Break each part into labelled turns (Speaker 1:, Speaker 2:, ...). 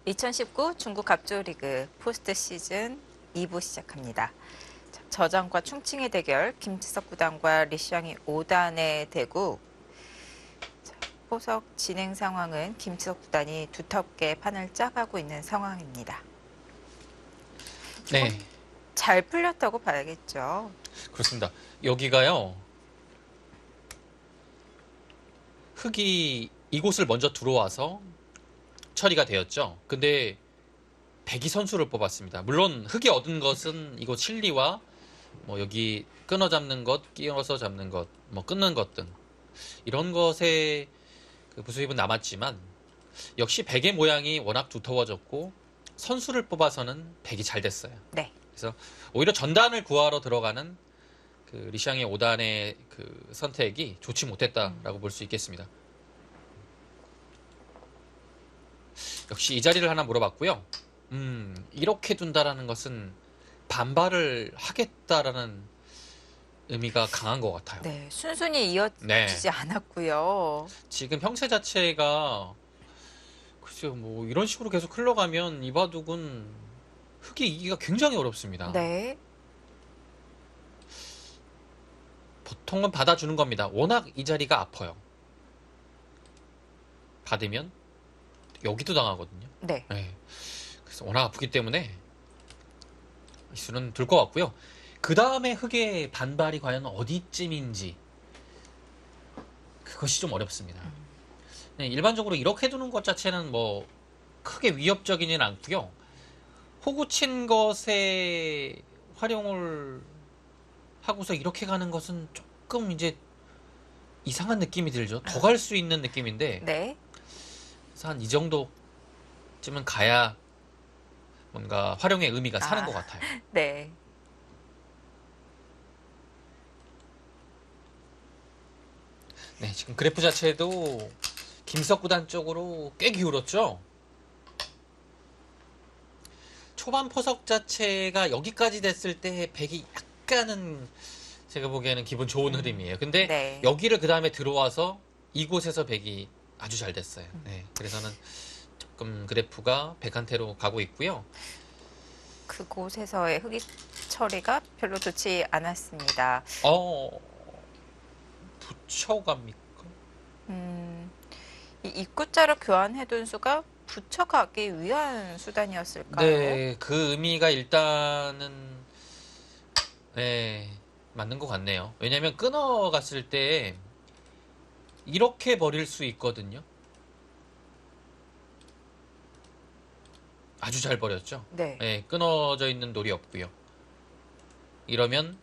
Speaker 1: 2019 중국 갑조리그 포스트 시즌 2부 시작합니다. 저장과 충칭의 대결, 김치석 구단과 리시앙이 5단의 대구. 포석 진행 상황은 김치석 구단이 두텁게 판을 짜가고 있는 상황입니다.
Speaker 2: 네,
Speaker 1: 잘 풀렸다고 봐야겠죠.
Speaker 2: 그렇습니다. 여기가요, 흙이 이곳을 먼저 들어와서 처리가 되었죠. 근데 배기 선수를 뽑았습니다. 물론 흙이 얻은 것은 이곳 칠리와 뭐 여기 끊어 잡는 것, 끼워서 잡는 것, 뭐 끊는 것 등 이런 것에 그 부수입은 남았지만 역시 백의 모양이 워낙 두터워졌고 선수를 뽑아서는 백이 잘 됐어요.
Speaker 1: 네.
Speaker 2: 그래서 오히려 전단을 구하러 들어가는 그 리샹의 5단의 그 선택이 좋지 못했다라고 볼 수 있겠습니다. 역시 이 자리를 하나 물어봤고요. 이렇게 둔다라는 것은 반발을 하겠다라는 의미가 강한 것 같아요.
Speaker 1: 네, 순순히 이어지지 않았고요.
Speaker 2: 지금 형체 자체가 글쎄요, 뭐 이런 식으로 계속 흘러가면 이 바둑은 흙이 이기가 굉장히 어렵습니다.
Speaker 1: 네.
Speaker 2: 보통은 받아주는 겁니다. 워낙 이 자리가 아파요. 받으면 여기도 당하거든요.
Speaker 1: 네.
Speaker 2: 그래서 워낙 아프기 때문에 이 수는 들 것 같고요. 그 다음에 흙의 반발이 과연 어디쯤인지 그것이 좀 어렵습니다. 네, 일반적으로 이렇게 두는 것 자체는 뭐 크게 위협적이진 않고요. 호구 친 것에 활용을 하고서 이렇게 가는 것은 조금 이제 이상한 느낌이 들죠. 더 갈 수 있는 느낌인데
Speaker 1: 네.
Speaker 2: 그래서 한 이 정도쯤은 가야 뭔가 활용의 의미가 사는 것 같아요.
Speaker 1: 네.
Speaker 2: 네, 지금 그래프 자체도 김석 구단 쪽으로 꽤 기울었죠. 초반 포석 자체가 여기까지 됐을 때 백이 약간은 제가 보기에는 기분 좋은 흐름이에요. 근데
Speaker 1: 네.
Speaker 2: 여기를 그 다음에 들어와서 이곳에서 백이 아주 잘 됐어요. 네, 그래서는 조금 그래프가 백한테로 가고 있고요.
Speaker 1: 그곳에서의 흑익 처리가 별로 좋지 않았습니다.
Speaker 2: 붙여갑니까?
Speaker 1: 이 입구자로 교환해둔 수가 붙여가기 위한 수단이었을까요?
Speaker 2: 네, 그 의미가 일단은 네, 맞는 것 같네요. 왜냐면 끊어갔을 때 이렇게 버릴 수 있거든요. 아주 잘 버렸죠.
Speaker 1: 네.
Speaker 2: 네, 끊어져 있는 돌이 없고요. 이러면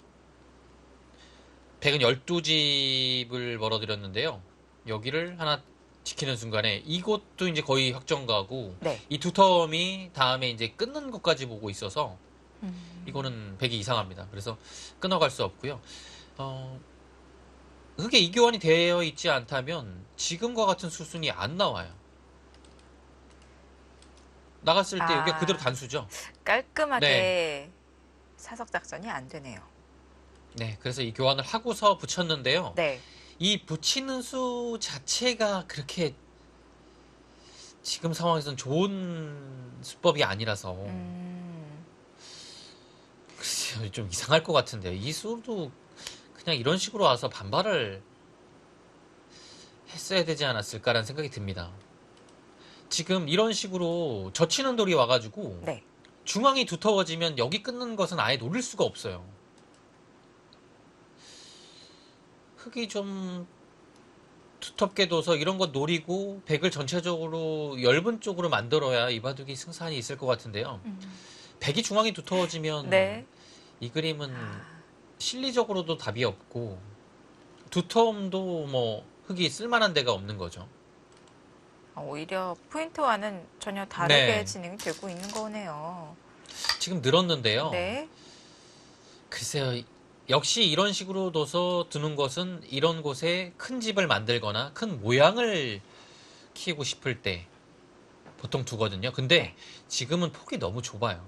Speaker 2: 백은 12집을 벌어들였는데요. 여기를 하나 지키는 순간에 이것도 이제 거의 확정가고
Speaker 1: 네.
Speaker 2: 이 두 텀이 다음에 이제 끊는 것까지 보고 있어서 이거는 백이 이상합니다. 그래서 끊어갈 수 없고요. 흙에 이교환이 되어 있지 않다면 지금과 같은 수순이 안 나와요. 나갔을 때 여기가 그대로 단수죠.
Speaker 1: 깔끔하게
Speaker 2: 네.
Speaker 1: 사석 작전이 안 되네요.
Speaker 2: 네, 그래서 이 교환을 하고서 붙였는데요.
Speaker 1: 네.
Speaker 2: 이 붙이는 수 자체가 그렇게 지금 상황에서는 좋은 수법이 아니라서 글쎄요, 좀 이상할 것 같은데요. 이 수도 그냥 이런 식으로 와서 반발을 했어야 되지 않았을까라는 생각이 듭니다. 지금 이런 식으로 젖히는 돌이 와가지고
Speaker 1: 네.
Speaker 2: 중앙이 두터워지면 여기 끊는 것은 아예 노릴 수가 없어요. 흙이 좀 두텁게 둬서 이런 거 노리고 백을 전체적으로 엷은 쪽으로 만들어야 이 바둑이 승산이 있을 것 같은데요. 백이 중앙이 두터워지면
Speaker 1: 네.
Speaker 2: 이 그림은 실리적으로도 답이 없고 두터움도 뭐 흙이 쓸만한 데가 없는 거죠.
Speaker 1: 오히려 포인트와는 전혀 다르게
Speaker 2: 네.
Speaker 1: 진행이 되고 있는 거네요.
Speaker 2: 지금 늘었는데요.
Speaker 1: 네.
Speaker 2: 글쎄요. 역시 이런 식으로 둬서 두는 것은 이런 곳에 큰 집을 만들거나 큰 모양을 키우고 싶을 때 보통 두거든요. 근데 지금은 폭이 너무 좁아요.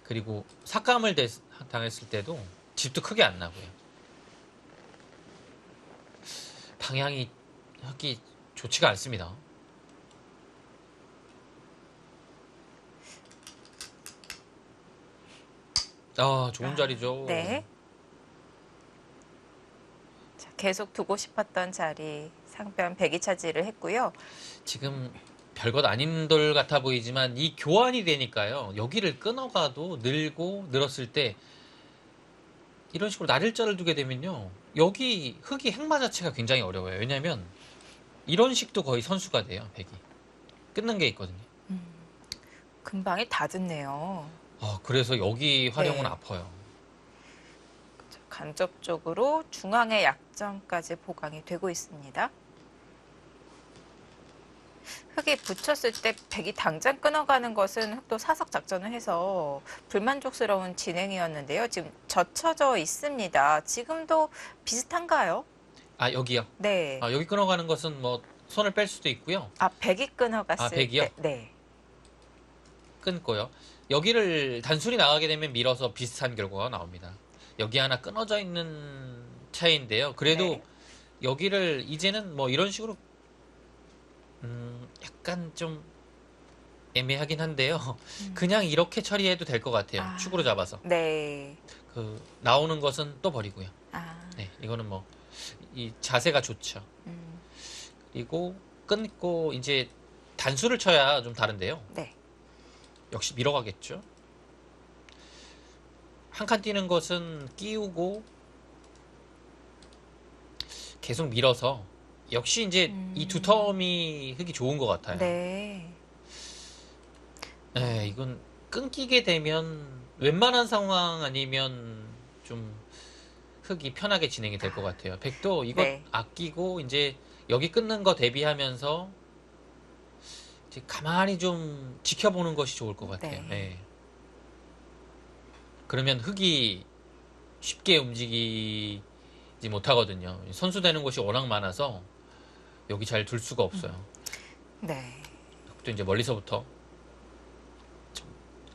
Speaker 2: 그리고 삭감을 당했을 때도 집도 크게 안 나고요. 방향이 흙이 좋지가 않습니다. 아, 좋은 자리죠.
Speaker 1: 네. 자, 계속 두고 싶었던 자리 상변 백이 차지를 했고요.
Speaker 2: 지금 별것 아닌 돌 같아 보이지만 이 교환이 되니까요. 여기를 끊어가도 늘고 늘었을 때 이런 식으로 나를자를 두게 되면요. 여기 흙이 행마 자체가 굉장히 어려워요. 왜냐하면 이런 식도 거의 선수가 돼요. 백이. 끊는 게 있거든요.
Speaker 1: 금방이 다 듣네요.
Speaker 2: 그래서 여기 활용은
Speaker 1: 네.
Speaker 2: 아파요.
Speaker 1: 간접적으로 중앙의 약점까지 보강이 되고 있습니다. 흙이 붙였을 때 백이 당장 끊어가는 것은 흙도 사석 작전을 해서 불만족스러운 진행이었는데요. 지금 젖혀져 있습니다. 지금도 비슷한가요?
Speaker 2: 아, 여기요.
Speaker 1: 네.
Speaker 2: 여기 끊어가는 것은 뭐 손을 뺄 수도 있고요.
Speaker 1: 아, 백이
Speaker 2: 아,
Speaker 1: 끊어갔을
Speaker 2: 백이요?
Speaker 1: 때. 네.
Speaker 2: 끊고요. 여기를 단순히 나가게 되면 밀어서 비슷한 결과가 나옵니다. 여기 하나 끊어져 있는 차이인데요. 그래도
Speaker 1: 네.
Speaker 2: 여기를 이제는 뭐 이런 식으로 약간 좀 애매하긴 한데요. 그냥 이렇게 처리해도 될 것 같아요.
Speaker 1: 아,
Speaker 2: 축으로 잡아서.
Speaker 1: 네.
Speaker 2: 나오는 것은 또 버리고요.
Speaker 1: 아,
Speaker 2: 네, 이거는 뭐 이 자세가 좋죠.
Speaker 1: 음,
Speaker 2: 그리고 끊고 이제 단수를 쳐야 좀 다른데요.
Speaker 1: 네.
Speaker 2: 역시 밀어가겠죠. 한 칸 뛰는 것은 끼우고 계속 밀어서 역시 이제 이 두 텀이 흙이 좋은 것 같아요.
Speaker 1: 네.
Speaker 2: 네, 이건 끊기게 되면 웬만한 상황 아니면 좀 흙이 편하게 진행이 될 것 같아요. 백도 이것
Speaker 1: 네.
Speaker 2: 아끼고 이제 여기 끊는 거 대비하면서 이제 가만히 좀 지켜보는 것이 좋을 것 같아요.
Speaker 1: 네.
Speaker 2: 네. 그러면 흙이 쉽게 움직이지 못하거든요. 선수 되는 곳이 워낙 많아서 여기 잘 둘 수가 없어요.
Speaker 1: 네.
Speaker 2: 또 이제 멀리서부터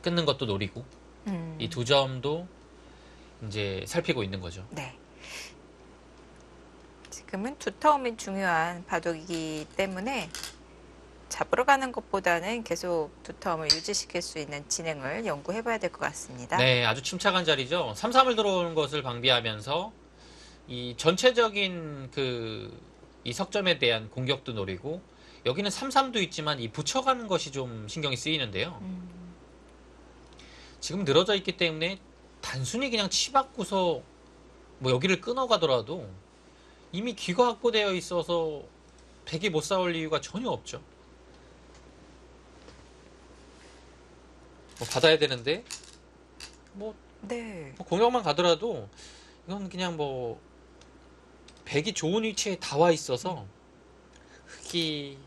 Speaker 2: 끊는 것도 노리고 이 두 점도 이제 살피고 있는 거죠.
Speaker 1: 네. 지금은 두터움이 중요한 바둑이기 때문에 잡으러 가는 것보다는 계속 두터움을 유지시킬 수 있는 진행을 연구해 봐야 될 것 같습니다.
Speaker 2: 네, 아주 침착한 자리죠. 3-3을 들어오는 것을 방비하면서 이 전체적인 이 석점에 대한 공격도 노리고 여기는 3-3도 있지만 이 붙여가는 것이 좀 신경이 쓰이는데요. 지금 늘어져 있기 때문에 단순히 그냥 치받고서 뭐 여기를 끊어가더라도 이미 귀가 확보되어 있어서 백이 못 싸울 이유가 전혀 없죠. 뭐 받아야 되는데 뭐
Speaker 1: 네.
Speaker 2: 공격만 가더라도 이건 그냥 뭐 백이 좋은 위치에 다 와 있어서 흙이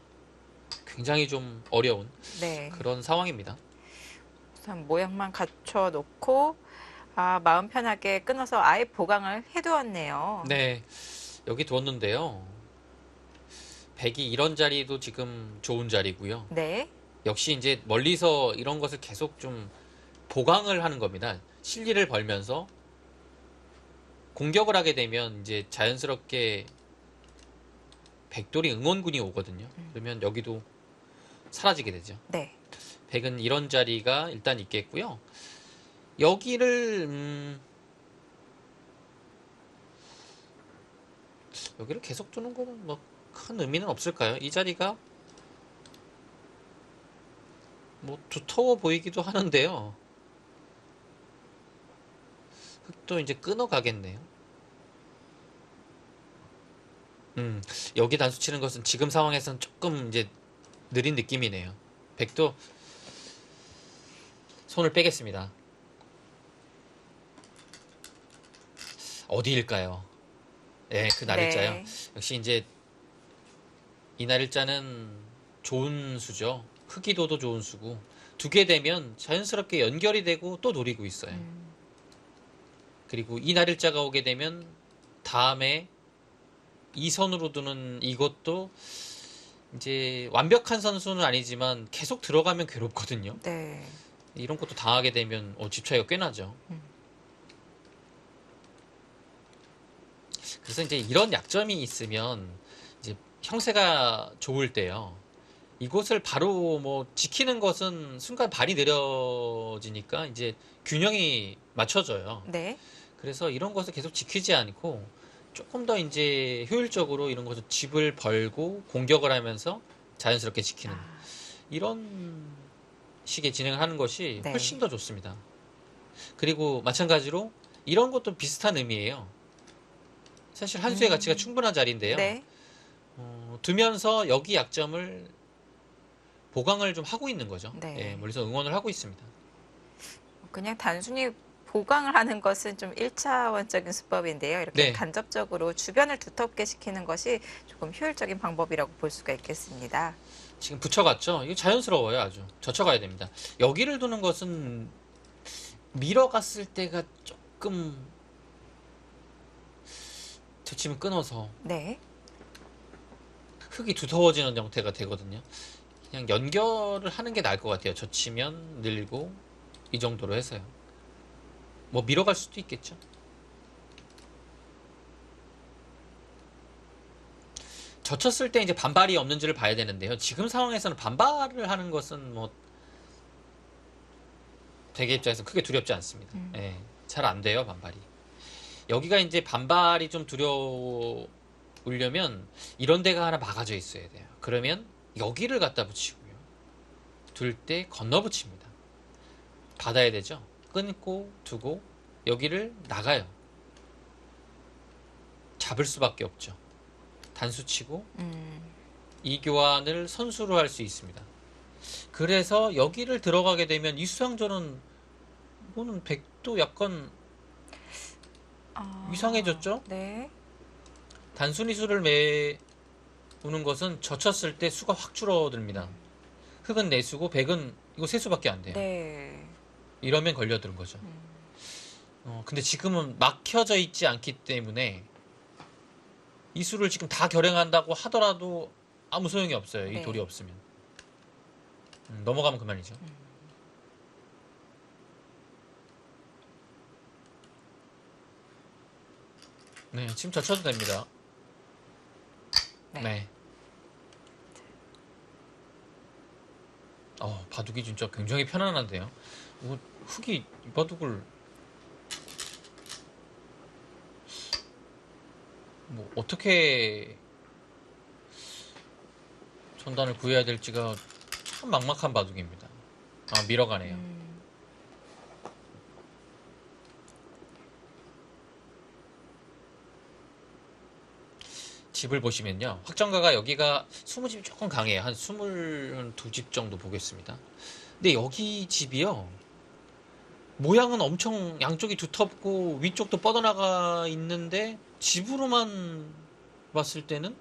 Speaker 2: 굉장히 좀 어려운
Speaker 1: 네.
Speaker 2: 그런 상황입니다.
Speaker 1: 우선 모양만 갖춰 놓고 마음 편하게 끊어서 아예 보강을 해두었네요.
Speaker 2: 네, 여기 두었는데요. 백이 이런 자리도 지금 좋은 자리고요.
Speaker 1: 네.
Speaker 2: 역시 이제 멀리서 이런 것을 계속 좀 보강을 하는 겁니다. 실리를 벌면서 공격을 하게 되면 이제 자연스럽게 백돌이 응원군이 오거든요. 그러면 여기도 사라지게 되죠.
Speaker 1: 네.
Speaker 2: 백은 이런 자리가 일단 있겠고요. 여기를 여기를 계속 두는 거는 뭐 큰 의미는 없을까요? 이 자리가 뭐 두터워 보이기도 하는데요. 흙도 이제 끊어 가겠네요. 여기 단수 치는 것은 지금 상황에서는 조금 이제 느린 느낌이네요. 백도 손을 빼겠습니다. 어디일까요? 네, 그 날일자요.
Speaker 1: 네.
Speaker 2: 역시 이제 이 날일자는 좋은 수죠. 크기도도 좋은 수고 두 개 되면 자연스럽게 연결이 되고 또 노리고 있어요. 그리고 이 날일자가 오게 되면 다음에 이 선으로 두는 이것도 이제 완벽한 선수는 아니지만 계속 들어가면 괴롭거든요.
Speaker 1: 네.
Speaker 2: 이런 것도 당하게 되면 집 차이가 꽤 나죠. 그래서 이제 이런 약점이 있으면 이제 형세가 좋을 때요. 이곳을 바로 뭐 지키는 것은 순간 발이 내려지니까 이제 균형이 맞춰져요.
Speaker 1: 네.
Speaker 2: 그래서 이런 것을 계속 지키지 않고 조금 더 이제 효율적으로 이런 것을 집을 벌고 공격을 하면서 자연스럽게 지키는
Speaker 1: 아,
Speaker 2: 이런 식의 진행을 하는 것이
Speaker 1: 네.
Speaker 2: 훨씬 더 좋습니다. 그리고 마찬가지로 이런 것도 비슷한 의미예요. 사실 한 수의 가치가 충분한 자리인데요.
Speaker 1: 네.
Speaker 2: 두면서 여기 약점을 보강을 좀 하고 있는 거죠.
Speaker 1: 네.
Speaker 2: 예, 멀리서 응원을 하고 있습니다.
Speaker 1: 그냥 단순히 보강을 하는 것은 좀 1차원적인 수법인데요. 이렇게
Speaker 2: 네.
Speaker 1: 간접적으로 주변을 두텁게 시키는 것이 조금 효율적인 방법이라고 볼 수가 있겠습니다.
Speaker 2: 지금 붙여갔죠? 이거 자연스러워요, 아주. 젖혀가야 됩니다. 여기를 두는 것은 밀어갔을 때가 조금 젖히면 끊어서
Speaker 1: 네.
Speaker 2: 흙이 두터워지는 형태가 되거든요. 그냥 연결을 하는 게 나을 것 같아요. 젖히면 늘고 이 정도로 해서요. 뭐 밀어갈 수도 있겠죠. 젖혔을 때 이제 반발이 없는지를 봐야 되는데요. 지금 상황에서는 반발을 하는 것은 뭐 대개 입장에서 크게 두렵지 않습니다. 예, 잘 안 돼요, 반발이. 여기가 이제 반발이 좀 두려우려면 이런 데가 하나 막아져 있어야 돼요. 그러면 여기를 갖다 붙이고요. 둘 때 건너 붙입니다. 받아야 되죠. 끊고 두고 여기를 나가요. 잡을 수밖에 없죠. 단수 치고 이 교환을 선수로 할 수 있습니다. 그래서 여기를 들어가게 되면 이 수상전은 뭐는 백도 약간 이상해졌죠?
Speaker 1: 네.
Speaker 2: 단순히 수를 메우는 것은 젖혔을 때 수가 확 줄어듭니다. 흑은 네 수고 백은 이거 세 수밖에 안 돼요.
Speaker 1: 네.
Speaker 2: 이러면 걸려드는 거죠. 근데 지금은 막혀져 있지 않기 때문에 이 수를 지금 다 결행한다고 하더라도 아무 소용이 없어요. 이
Speaker 1: 네.
Speaker 2: 돌이 없으면. 넘어가면 그만이죠. 네, 지금 젖혀도 됩니다.
Speaker 1: 네.
Speaker 2: 네. 바둑이 진짜 굉장히 편안한데요. 흙이 이 바둑을 뭐 어떻게 전단을 구해야 될지가 참 막막한 바둑입니다. 밀어가네요. 집을 보시면요. 확정가가 여기가 20집이 조금 강해요. 한 22집 정도 보겠습니다. 근데 여기 집이요. 모양은 엄청 양쪽이 두텁고 위쪽도 뻗어나가 있는데 집으로만 봤을 때는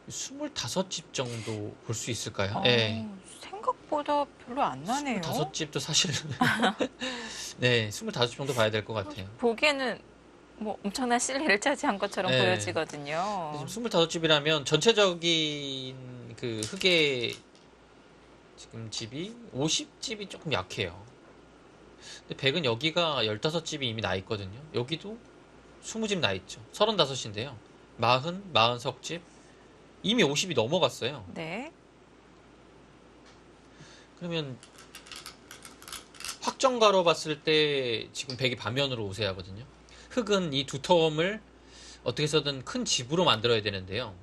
Speaker 2: 25집 정도 볼 수 있을까요? 예.
Speaker 1: 생각보다 별로 안 나네요.
Speaker 2: 25집도 사실 네, 25집 정도 봐야 될 것 같아요.
Speaker 1: 보기에는 뭐 엄청난 실리를 차지한 것처럼
Speaker 2: 네.
Speaker 1: 보여지거든요.
Speaker 2: 지금 25집이라면 전체적인 그 흙의 지금 집이 50집이 조금 약해요. 근데 100은 여기가 15집이 이미 나 있거든요. 여기도 20집 나 있죠. 35인데요. 40석 이미 50이 넘어갔어요.
Speaker 1: 네.
Speaker 2: 그러면 확정가로 봤을 때 지금 100이 반면으로 우세하거든요. 흙은 이 두터움을 어떻게 해서든 큰 집으로 만들어야 되는데요.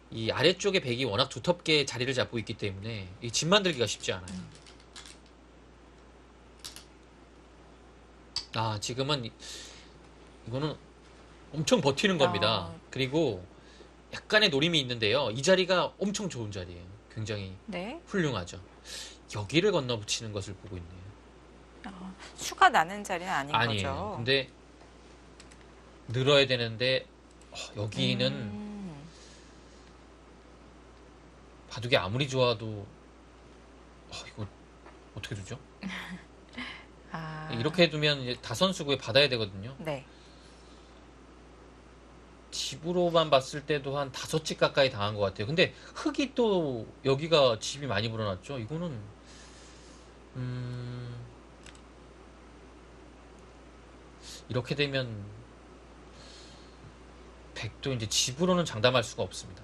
Speaker 2: 이 아래쪽에 100이 워낙 두텁게 자리를 잡고 있기 때문에 이 집 만들기가 쉽지 않아요. 지금은 이거는 엄청 버티는 겁니다. 그리고 약간의 노림이 있는데요. 이 자리가 엄청 좋은 자리예요. 굉장히
Speaker 1: 네.
Speaker 2: 훌륭하죠. 여기를 건너붙이는 것을 보고 있네요.
Speaker 1: 수가 나는 자리는 아닌
Speaker 2: 아니에요.
Speaker 1: 거죠.
Speaker 2: 근데 늘어야 되는데 여기는 바둑이 아무리 좋아도 이거 어떻게 두죠? 이렇게 두면 이제 다선수구에 받아야 되거든요.
Speaker 1: 네.
Speaker 2: 집으로만 봤을 때도 한 5집 가까이 당한 것 같아요. 근데 흙이 또 여기가 집이 많이 불어났죠. 이거는 이렇게 되면 백도 이제 집으로는 장담할 수가 없습니다.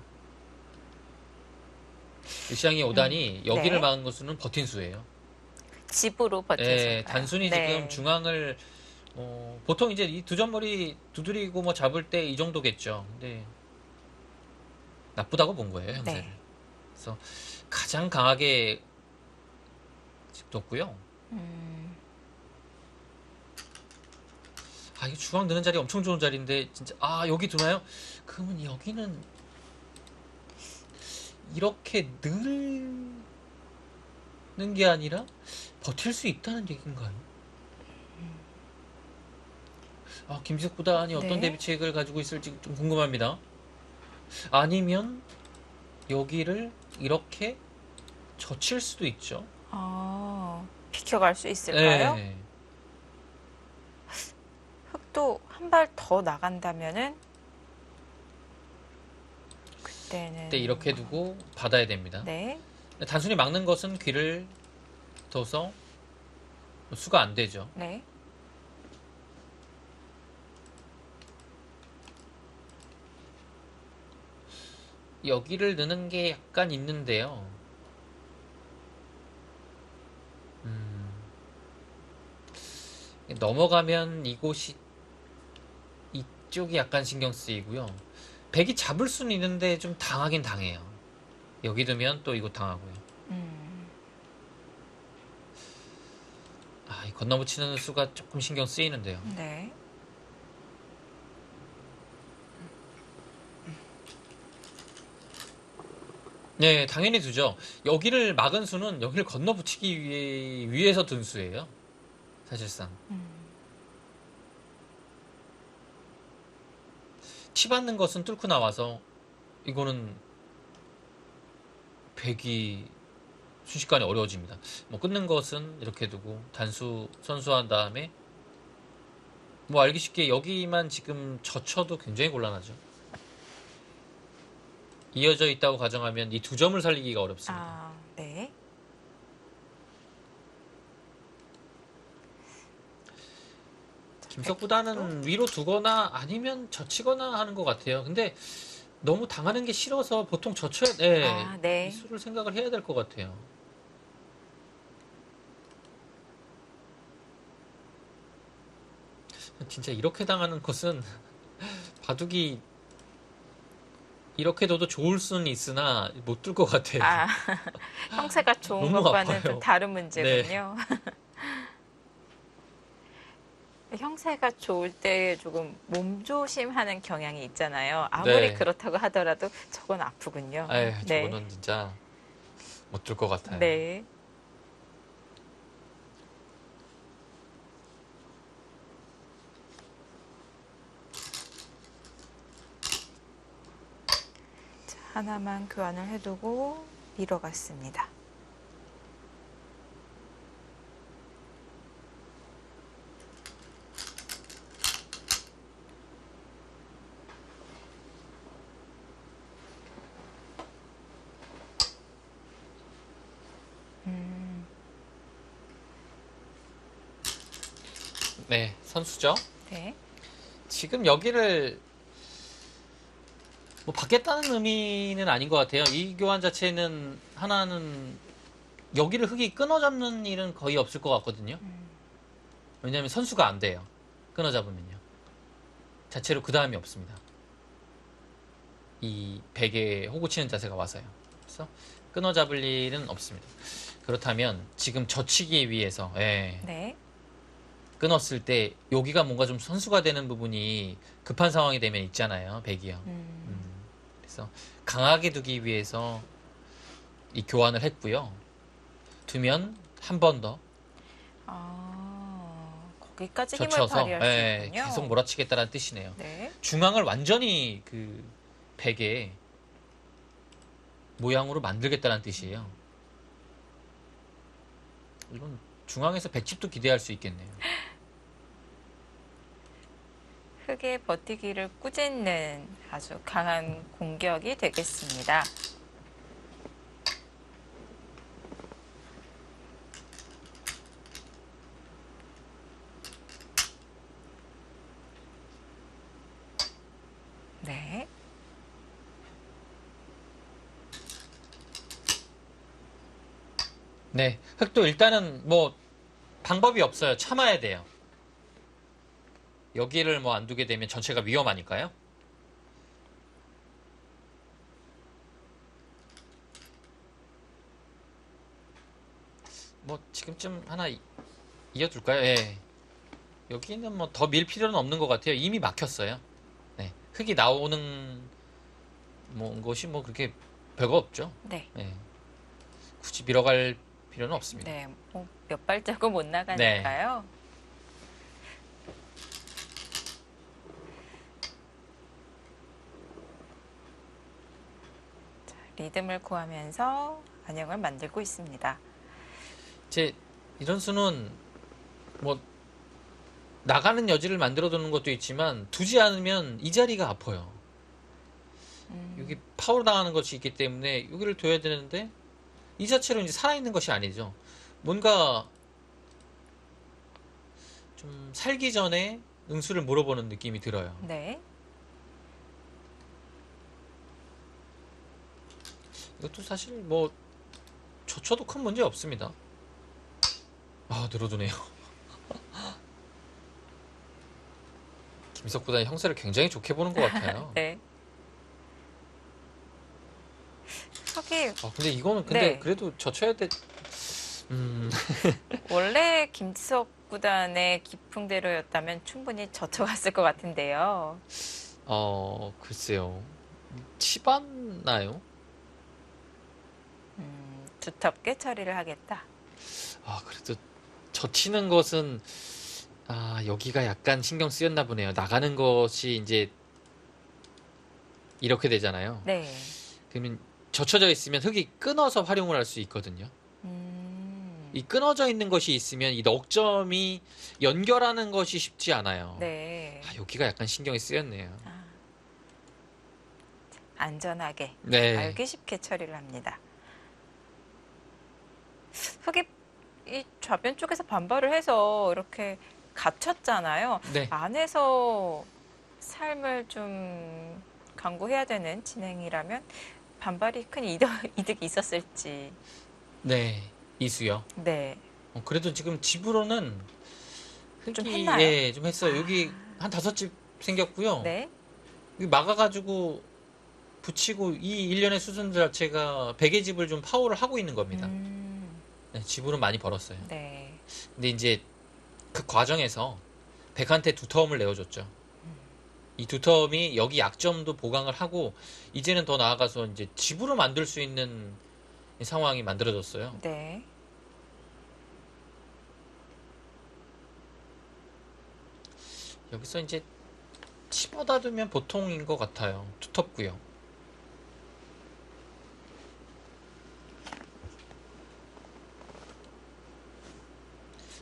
Speaker 2: 리시앙이 5단이 여기를
Speaker 1: 네.
Speaker 2: 막은 것은 버틴 수예요.
Speaker 1: 집으로 버텨서.
Speaker 2: 예, 단순히
Speaker 1: 네.
Speaker 2: 지금 중앙을 보통 이제 이 두 점머리 두드리고 뭐 잡을 때 이 정도겠죠. 근데 나쁘다고 본 거예요, 형세를.
Speaker 1: 네.
Speaker 2: 그래서 가장 강하게 뒀고요. 아, 이거 중앙 넣는 자리 엄청 좋은 자리인데 진짜 여기 두나요? 그러면 여기는 이렇게 넣는 게 아니라 버틸 수 있다는 얘기인가요? 김지석 구단이 어떤
Speaker 1: 네.
Speaker 2: 대비책을 가지고 있을지 좀 궁금합니다. 아니면 여기를 이렇게 젖힐 수도 있죠.
Speaker 1: 비켜갈 수 있을까요?
Speaker 2: 네.
Speaker 1: 흑도 한 발 더 나간다면은 그때는
Speaker 2: 그때 이렇게 두고 받아야 됩니다.
Speaker 1: 네.
Speaker 2: 단순히 막는 것은 귀를 둬서 수가 안 되죠.
Speaker 1: 네.
Speaker 2: 여기를 넣는 게 약간 있는데요. 넘어가면 이쪽이 약간 신경 쓰이고요. 백이 잡을 수는 있는데 좀 당하긴 당해요. 여기 두면 또 이거 당하고요. 이 건너붙이는 수가 조금 신경 쓰이는데요.
Speaker 1: 네.
Speaker 2: 네, 당연히 두죠. 여기를 막은 수는 여기를 건너붙이기 위해서 둔 수예요. 사실상. 치 받는 것은 뚫고 나와서 이거는 백이 순식간에 어려워집니다. 뭐 끊는 것은 이렇게 두고 단수 선수한 다음에 뭐 알기 쉽게 여기만 지금 젖혀도 굉장히 곤란하죠. 이어져 있다고 가정하면 이 두 점을 살리기가 어렵습니다.
Speaker 1: 네.
Speaker 2: 김석구단은 위로 두거나 아니면 젖히거나 하는 것 같아요. 근데 너무 당하는 게 싫어서 보통 젖혀야
Speaker 1: 네.
Speaker 2: 이 수를 생각을 해야 될 것 같아요. 진짜 이렇게 당하는 것은 바둑이 이렇게 둬도 좋을 수는 있으나 못 들 것 같아요.
Speaker 1: 형세가 좋은
Speaker 2: 너무
Speaker 1: 것과는
Speaker 2: 아파요.
Speaker 1: 좀 다른 문제군요. 형세가 좋을 때 조금 몸조심하는 경향이 있잖아요. 아무리
Speaker 2: 네.
Speaker 1: 그렇다고 하더라도 저건 아프군요. 네.
Speaker 2: 저거는 진짜 못 들 것 같아요.
Speaker 1: 네. 자, 하나만 교환을 해두고 밀어갔습니다.
Speaker 2: 네, 선수죠.
Speaker 1: 네.
Speaker 2: 지금 여기를 뭐 받겠다는 의미는 아닌 것 같아요. 이 교환 자체는 하나는 여기를 흙이 끊어 잡는 일은 거의 없을 것 같거든요. 왜냐하면 선수가 안 돼요. 끊어 잡으면요. 자체로 그 다음이 없습니다. 이 백에 호구 치는 자세가 와서요. 그래서 끊어 잡을 일은 없습니다. 그렇다면 지금 젖히기 위해서
Speaker 1: 네.
Speaker 2: 끊었을 때 여기가 뭔가 좀 선수가 되는 부분이 급한 상황이 되면 있잖아요. 백이요. 그래서 강하게 두기 위해서 이 교환을 했고요. 두면 한 번 더
Speaker 1: 거기까지 힘을
Speaker 2: 젖혀서
Speaker 1: 발휘할 수 있군요.
Speaker 2: 계속 몰아치겠다는 뜻이네요.
Speaker 1: 네.
Speaker 2: 중앙을 완전히 그 백의 모양으로 만들겠다는 뜻이에요. 이건 중앙에서 백집도 기대할 수 있겠네요.
Speaker 1: 흙의 버티기를 꾸짖는 아주 강한 공격이 되겠습니다. 네.
Speaker 2: 네, 흑도 일단은 뭐 방법이 없어요. 참아야 돼요. 여기를 뭐 안 두게 되면 전체가 위험하니까요. 뭐 지금쯤 하나 이어둘까요? 예. 여기는 뭐 더 밀 필요는 없는 것 같아요. 이미 막혔어요. 네, 흙이 나오는 뭐 것이 뭐 그렇게 별거 없죠.
Speaker 1: 네.
Speaker 2: 예. 굳이 밀어갈 필요는 없습니다.
Speaker 1: 네. 몇 발자국 못
Speaker 2: 네.
Speaker 1: 나가니까요. 자, 리듬을 구하면서 안형을 만들고 있습니다.
Speaker 2: 제 이런 수는 뭐 나가는 여지를 만들어 두는 것도 있지만 두지 않으면 이 자리가 아파요. 여기 파울 당하는 것이 있기 때문에 여기를 둬야 되는데 이 자체로 이제 살아있는 것이 아니죠. 뭔가 좀 살기 전에 응수를 물어보는 느낌이 들어요.
Speaker 1: 네.
Speaker 2: 이것도 사실 뭐 조쳐도 큰 문제 없습니다. 아, 늘어두네요. 김석보다 형세를 굉장히 좋게 보는 것 같아요.
Speaker 1: 네. 흑이
Speaker 2: 근데 이거는 근데
Speaker 1: 네.
Speaker 2: 그래도 젖혀야 돼.
Speaker 1: 원래 김지석 구단의 기풍대로였다면 충분히 젖혀갔을 것 같은데요.
Speaker 2: 글쎄요. 치봤나요?
Speaker 1: 두텁게 처리를 하겠다.
Speaker 2: 그래도 젖히는 것은 여기가 약간 신경 쓰였나 보네요. 나가는 것이 이제 이렇게 되잖아요.
Speaker 1: 네.
Speaker 2: 그러면 젖혀져 있으면 흙이 끊어서 활용을 할 수 있거든요. 이 끊어져 있는 것이 있으면 이 넉점이 연결하는 것이 쉽지 않아요.
Speaker 1: 네.
Speaker 2: 여기가 약간 신경이 쓰였네요.
Speaker 1: 안전하게
Speaker 2: 네.
Speaker 1: 알기 쉽게 처리를 합니다. 흑이 이 좌변 쪽에서 반발을 해서 이렇게 갇혔잖아요.
Speaker 2: 네.
Speaker 1: 안에서 삶을 좀 강구해야 되는 진행이라면 반발이 큰 이득이 있었을지.
Speaker 2: 네. 이수요.
Speaker 1: 네.
Speaker 2: 그래도 지금 집으로는
Speaker 1: 좀
Speaker 2: 흙이
Speaker 1: 했나요?
Speaker 2: 예, 좀 했어요. 여기 한 5집 생겼고요.
Speaker 1: 네.
Speaker 2: 여기 막아가지고 붙이고 이 일련의 수준 자체가 베개 집을 좀 파워를 하고 있는 겁니다. 네, 집으로 많이 벌었어요.
Speaker 1: 네.
Speaker 2: 근데 이제 그 과정에서 백한테 두터움을 내어줬죠. 이 두터움이 여기 약점도 보강을 하고 이제는 더 나아가서 이제 집으로 만들 수 있는 상황이 만들어졌어요.
Speaker 1: 네.
Speaker 2: 여기서 이제 집어다 두면 보통인 것 같아요. 두텁고요.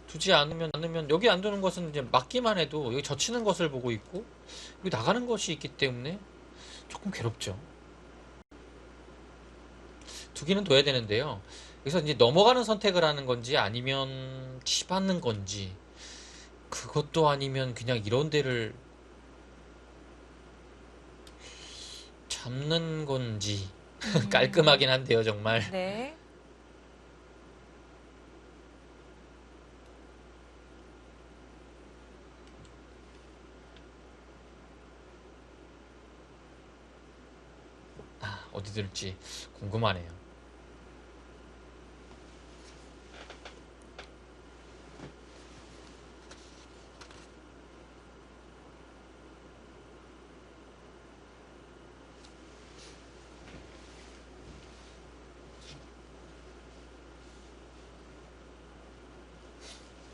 Speaker 2: 두지 않으면 여기 안 두는 것은 이제 막기만 해도 여기 젖히는 것을 보고 있고 여기 나가는 것이 있기 때문에 조금 괴롭죠. 두기는 둬야 되는데요. 여기서 이제 넘어가는 선택을 하는 건지 아니면 치받는 건지 그것도 아니면 그냥 이런 데를 잡는 건지 깔끔하긴 한데요, 정말.
Speaker 1: 네.
Speaker 2: 어디 둘지 궁금하네요.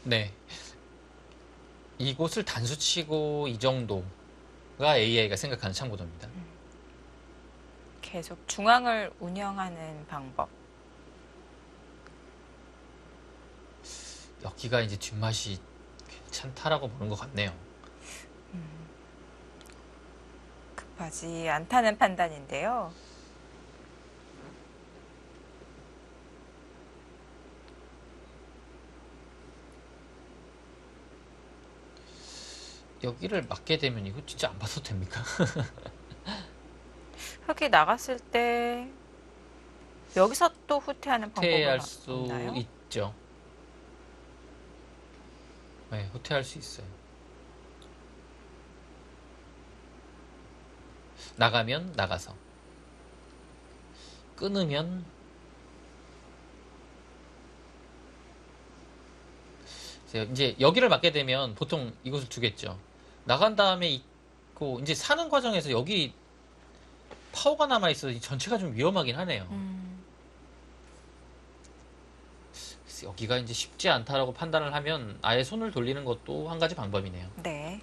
Speaker 2: 네. 이곳을 단수치고 이 정도가 AI가 생각하는 참고도입니다.
Speaker 1: 계속 중앙을 운영하는 방법.
Speaker 2: 여기가 이제 뒷맛이 괜찮다라고 보는 것 같네요.
Speaker 1: 급하지 않다는 판단인데요.
Speaker 2: 여기를 맞게 되면 이거 진짜 안 봐도 됩니까?
Speaker 1: 흙이 나갔을 때 여기서 또 후퇴하는 방법은
Speaker 2: 후퇴할 수
Speaker 1: 없나요?
Speaker 2: 있죠. 네, 후퇴할 수 있어요. 나가면 나가서, 끊으면 이제 여기를 맞게 되면 보통 이곳을 두겠죠. 나간 다음에 있고 이제 사는 과정에서 여기 파워가 남아 있어서 전체가 좀 위험하긴 하네요. 그래서 여기가 이제 쉽지 않다라고 판단을 하면 아예 손을 돌리는 것도 한 가지 방법이네요.
Speaker 1: 네.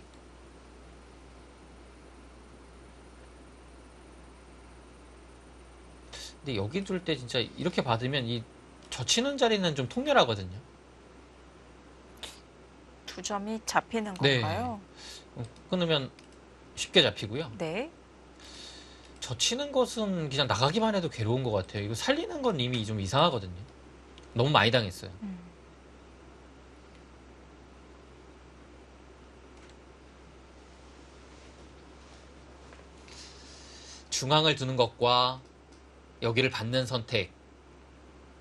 Speaker 2: 근데 여기 둘 때 진짜 이렇게 받으면 이 젖히는 자리는 좀 통렬하거든요.
Speaker 1: 두 점이 잡히는
Speaker 2: 네.
Speaker 1: 건가요?
Speaker 2: 끊으면 쉽게 잡히고요.
Speaker 1: 네.
Speaker 2: 젖히는 것은 그냥 나가기만 해도 괴로운 것 같아요. 이거 살리는 건 이미 좀 이상하거든요. 너무 많이 당했어요. 중앙을 두는 것과 여기를 받는 선택,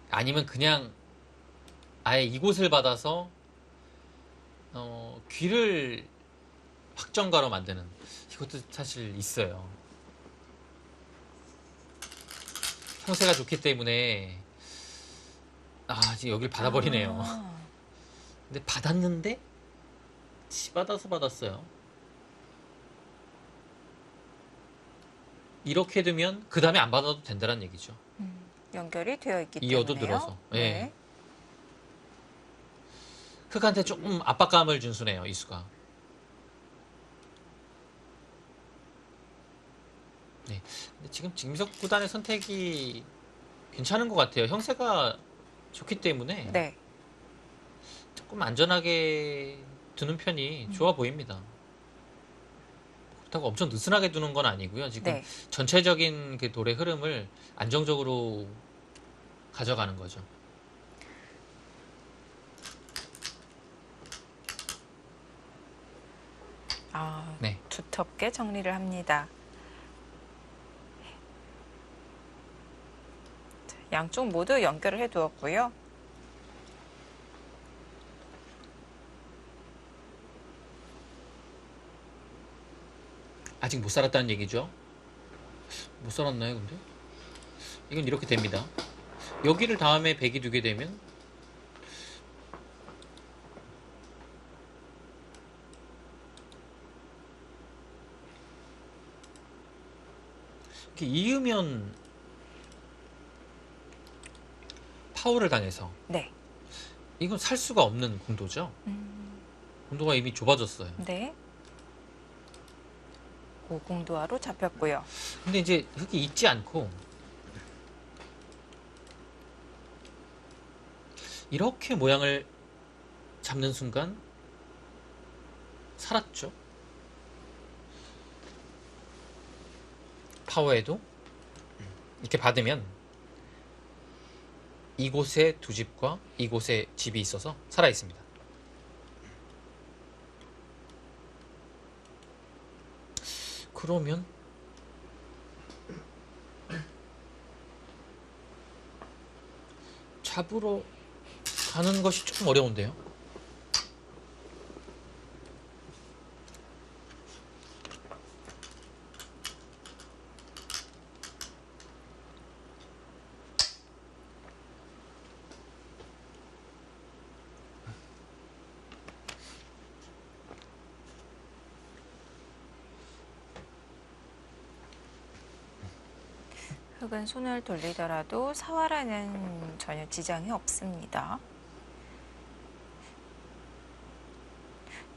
Speaker 2: 아니면 그냥 아예 이곳을 받아서 귀를 확정가로 만드는, 이것도 사실 있어요. 형세가 좋기 때문에 지금 여길 받아버리네요. 근데 받았는데 받아서 받았어요. 이렇게 되면 그 다음에 안 받아도 된다는 얘기죠.
Speaker 1: 연결이 되어 있기
Speaker 2: 이어도
Speaker 1: 때문에요.
Speaker 2: 들어서.
Speaker 1: 네.
Speaker 2: 예. 흑한테 조금 압박감을 준 수네요, 이수가. 네. 근데 지금 김민석 구단의 선택이 괜찮은 것 같아요. 형세가 좋기 때문에
Speaker 1: 네.
Speaker 2: 조금 안전하게 두는 편이 좋아 보입니다. 그렇다고 엄청 느슨하게 두는 건 아니고요. 지금
Speaker 1: 네.
Speaker 2: 전체적인 그 돌의 흐름을 안정적으로 가져가는 거죠. 네.
Speaker 1: 두텁게 정리를 합니다. 자, 양쪽 모두 연결을 해 두었고요.
Speaker 2: 아직 못 살았다는 얘기죠. 못 살았나요, 근데? 이건 이렇게 됩니다. 여기를 다음에 백이 두게 되면 이렇게 이으면 파워를 당해서
Speaker 1: 네.
Speaker 2: 이건 살 수가 없는 공도죠. 공도가 이미 좁아졌어요.
Speaker 1: 네. 오공도화로 잡혔고요.
Speaker 2: 근데 이제 흙이 있지 않고 이렇게 모양을 잡는 순간 살았죠. 파워에도 이렇게 받으면 이곳에 두 집과 이곳에 집이 있어서 살아 있습니다. 그러면 잡으러 가는 것이 조금 어려운데요.
Speaker 1: 흙은 손을 돌리더라도 사활에는 전혀 지장이 없습니다.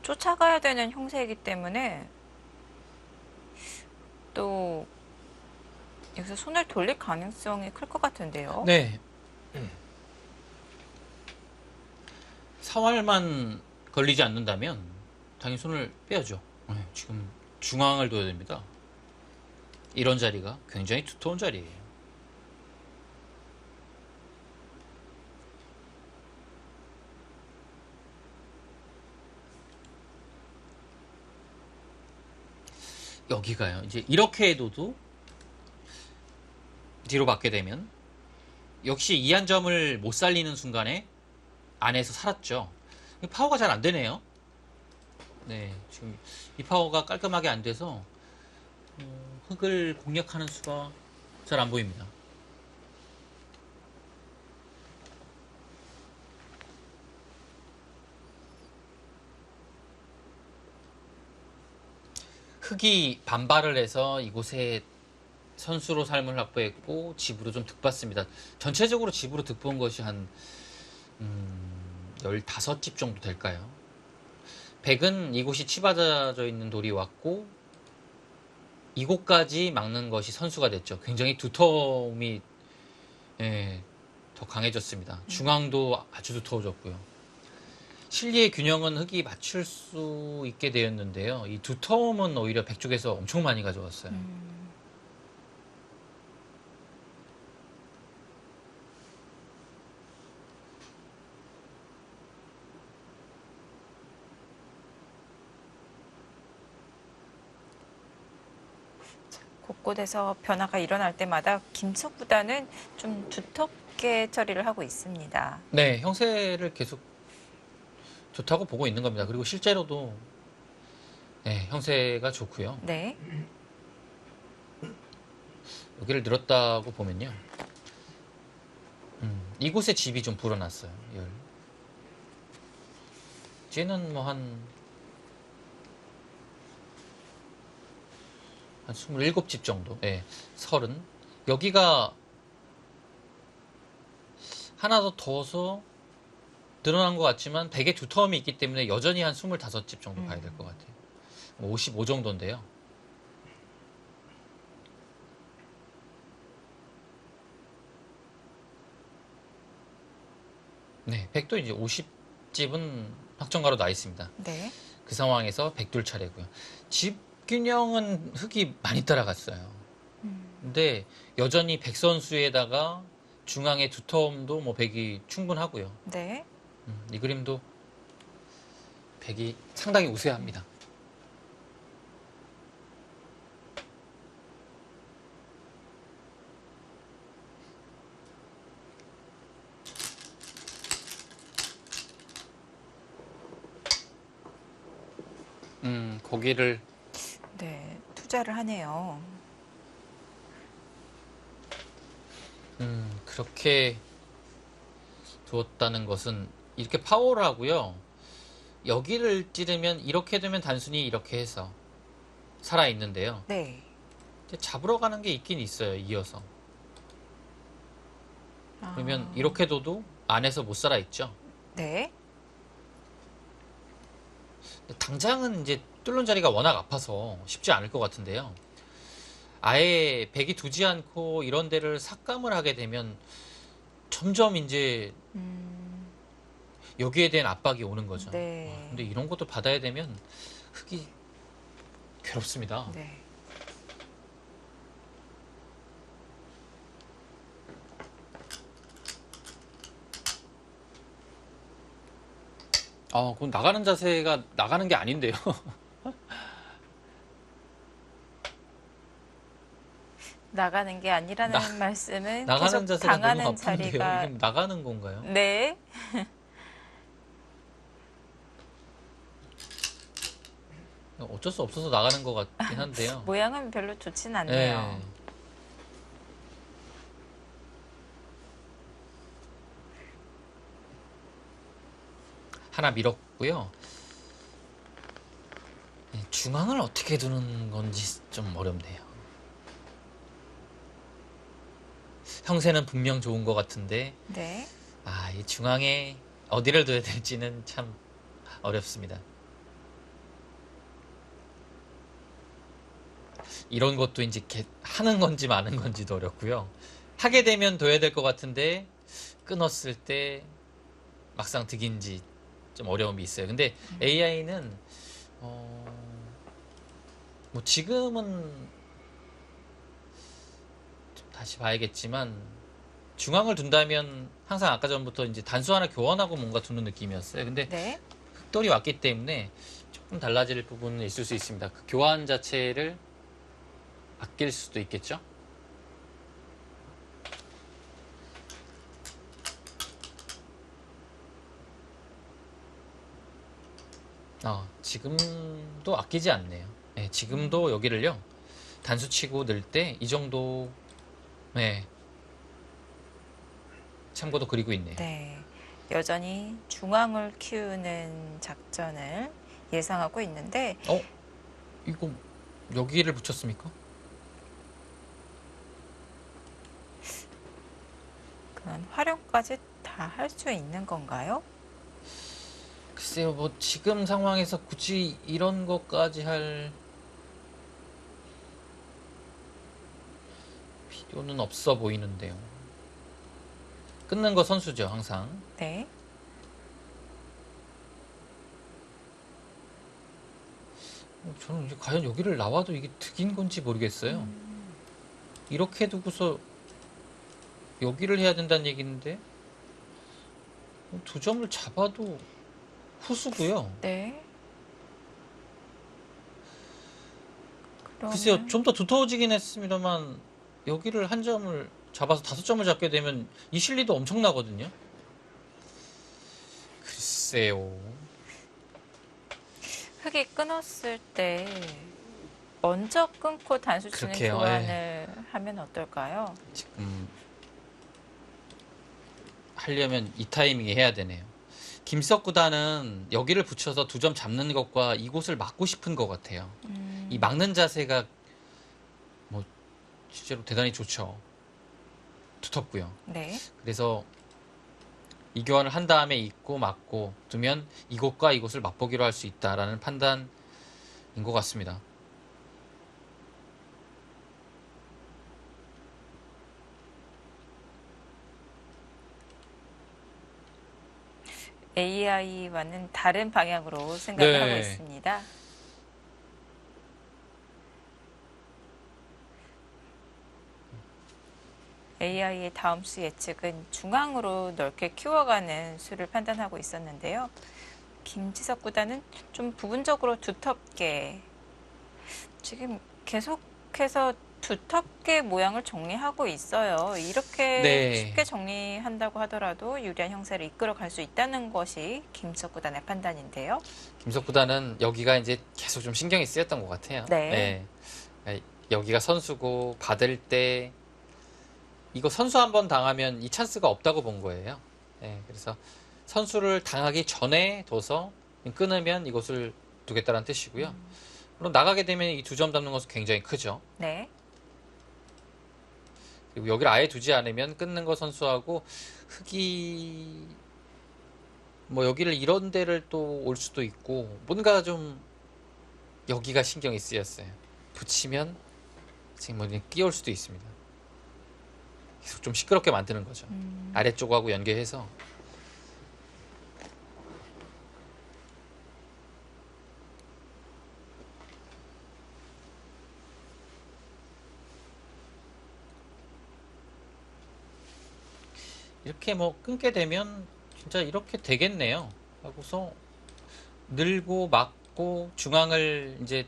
Speaker 1: 쫓아가야 되는 형세이기 때문에 또 여기서 손을 돌릴 가능성이 클 것 같은데요.
Speaker 2: 네. 사활만 걸리지 않는다면 당연히 손을 빼야죠. 네, 지금 중앙을 둬야 됩니다. 이런 자리가 굉장히 두터운 자리예요. 여기가요. 이제 이렇게 해둬도 뒤로 받게 되면 역시 이 한 점을 못 살리는 순간에 안에서 살았죠. 파워가 잘 안 되네요. 네, 지금 이 파워가 깔끔하게 안 돼서 흙을 공략하는 수가 잘 안 보입니다. 흙이 반발을 해서 이곳에 선수로 삶을 확보했고 집으로 좀 득봤습니다. 전체적으로 집으로 득본 것이 한 15집 정도 될까요? 백은 이곳이 치받아져 있는 돌이 왔고 이곳까지 막는 것이 선수가 됐죠. 굉장히 두터움이 더 강해졌습니다. 중앙도 아주 두터워졌고요. 실리의 균형은 흙이 맞출 수 있게 되었는데요. 이 두터움은 오히려 백 쪽에서 엄청 많이 가져왔어요.
Speaker 1: 곳곳에서 변화가 일어날 때마다 김석구단은 좀 두텁게 처리를 하고 있습니다.
Speaker 2: 네, 형세를 계속 좋다고 보고 있는 겁니다. 그리고 실제로도 네, 형세가 좋고요.
Speaker 1: 네.
Speaker 2: 여기를 늘었다고 보면요. 이곳에 집이 좀 불어났어요. 쟤는 뭐 한 27집 정도. 네, 30. 여기가 하나 더 더서 늘어난 것 같지만 백의 두터움이 있기 때문에 여전히 한 25집 정도 가야 될 것 같아요. 55 정도인데요. 네, 백도 이제 50집은 확정가로 나 있습니다.
Speaker 1: 네.
Speaker 2: 그 상황에서 백둘 차례고요. 집 균형은 흙이 많이 따라갔어요. 근데 여전히 백 선수에다가 중앙의 두터움도 뭐 백이 충분하고요.
Speaker 1: 네.
Speaker 2: 이 그림도 백이 상당히 우세합니다. 거기를
Speaker 1: 네. 투자를 하네요.
Speaker 2: 그렇게 두었다는 것은 이렇게 파워를 하고요. 여기를 찌르면 이렇게 되면 단순히 이렇게 해서 살아 있는데요.
Speaker 1: 네.
Speaker 2: 잡으러 가는 게 있긴 있어요. 이어서. 그러면
Speaker 1: 아,
Speaker 2: 이렇게 둬도 안에서 못 살아 있죠.
Speaker 1: 네.
Speaker 2: 당장은 이제 뚫는 자리가 워낙 아파서 쉽지 않을 것 같은데요. 아예 백이 두지 않고 이런 데를 삭감을 하게 되면 점점 이제 여기에 대한 압박이 오는 거죠.
Speaker 1: 네.
Speaker 2: 근데 이런 것도 받아야 되면 흙이 괴롭습니다.
Speaker 1: 네.
Speaker 2: 그건 나가는 자세가 나가는 게 아닌데요.
Speaker 1: 나가는 게 아니라는 말씀은
Speaker 2: 나가는
Speaker 1: 계속
Speaker 2: 자세가 너무
Speaker 1: 당하는
Speaker 2: 아픈데요.
Speaker 1: 자리가
Speaker 2: 이게 나가는 건가요?
Speaker 1: 네.
Speaker 2: 어쩔 수 없어서 나가는 것 같긴 한데요.
Speaker 1: 모양은 별로 좋진 않네요.
Speaker 2: 네. 하나 밀었고요. 중앙을 어떻게 두는 건지 좀 어렵네요. 형세는 분명 좋은 것 같은데
Speaker 1: 네.
Speaker 2: 이 중앙에 어디를 둬야 될지는 참 어렵습니다. 이런 것도 이제 하는 건지 마는 건지도 어렵고요. 하게 되면 둬야 될 것 같은데 끊었을 때 막상 득인지 좀 어려움이 있어요. 근데 AI는 뭐 지금은 좀 다시 봐야겠지만 중앙을 둔다면 항상 아까 전부터 이제 단수 하나 교환하고 뭔가 두는 느낌이었어요. 근데
Speaker 1: 네.
Speaker 2: 흑돌이 왔기 때문에 조금 달라질 부분은 있을 수 있습니다. 그 교환 자체를 아낄 수도 있겠죠. 지금도 아끼지 않네요. 네, 지금도 여기를요. 단수 치고 넣을 때 이 정도 네, 참고도 그리고 있네요.
Speaker 1: 네. 여전히 중앙을 키우는 작전을 예상하고 있는데
Speaker 2: 이거 여기를 붙였습니까?
Speaker 1: 그런 활용까지 다 할 수 있는 건가요?
Speaker 2: 글쎄요, 뭐 지금 상황에서 굳이 이런 것까지 할 필요는 없어 보이는데요. 끊는 거 선수죠, 항상.
Speaker 1: 네.
Speaker 2: 저는 이제 과연 여기를 나와도 이게 득인 건지 모르겠어요. 이렇게 두고서 여기를 해야 된다는 얘기인데 두 점을 잡아도 후수고요.
Speaker 1: 네.
Speaker 2: 글쎄요,
Speaker 1: 그러면
Speaker 2: 좀 더 두터워지긴 했습니다만 여기를 한 점을 잡아서 5점을 잡게 되면 이 실리도 엄청나거든요. 글쎄요.
Speaker 1: 흙이 끊었을 때 먼저 끊고 단수 치는
Speaker 2: 그렇게요,
Speaker 1: 교환을 하면 어떨까요?
Speaker 2: 지금 하려면 이 타이밍에 해야 되네요. 김석 구단은 여기를 붙여서 2점 잡는 것과 이곳을 막고 싶은 것 같아요. 이 막는 자세가 뭐 실제로 대단히 좋죠. 두텁고요.
Speaker 1: 네.
Speaker 2: 그래서 이 교환을 한 다음에 있고 막고 두면 이곳과 이곳을 맛보기로 할 수 있다라는 판단인 것 같습니다.
Speaker 1: AI와는 다른 방향으로 생각을
Speaker 2: 네.
Speaker 1: 하고 있습니다. AI의 다음 수 예측은 중앙으로 넓게 키워가는 수를 판단하고 있었는데요. 김지석 구단은 좀 부분적으로 두텁게 지금 계속해서 두텁게 모양을 정리하고 있어요. 이렇게
Speaker 2: 네.
Speaker 1: 쉽게 정리한다고 하더라도 유리한 형세를 이끌어 갈 수 있다는 것이 김지석 구단의 판단인데요.
Speaker 2: 김석 구단은 여기가 이제 계속 좀 신경이 쓰였던 것 같아요.
Speaker 1: 네.
Speaker 2: 여기가 선수고 받을 때 이거 선수 한 번 당하면 이 찬스가 없다고 본 거예요. 그래서 선수를 당하기 전에 둬서 끊으면 이것을 두겠다는 뜻이고요. 물론 나가게 되면 이 2점 잡는 것은 굉장히 크죠.
Speaker 1: 네.
Speaker 2: 그리고 여기를 아예 두지 않으면 끊는 거 선수하고 흙이 뭐 여기를 이런 데를 또 올 수도 있고 뭔가 좀 여기가 신경이 쓰였어요. 붙이면 지금 뭐 끼올 수도 있습니다. 계속 좀 시끄럽게 만드는 거죠. 아래쪽하고 연계해서 이렇게 뭐 끊게 되면 진짜 이렇게 되겠네요. 하고서 늘고 막고 중앙을 이제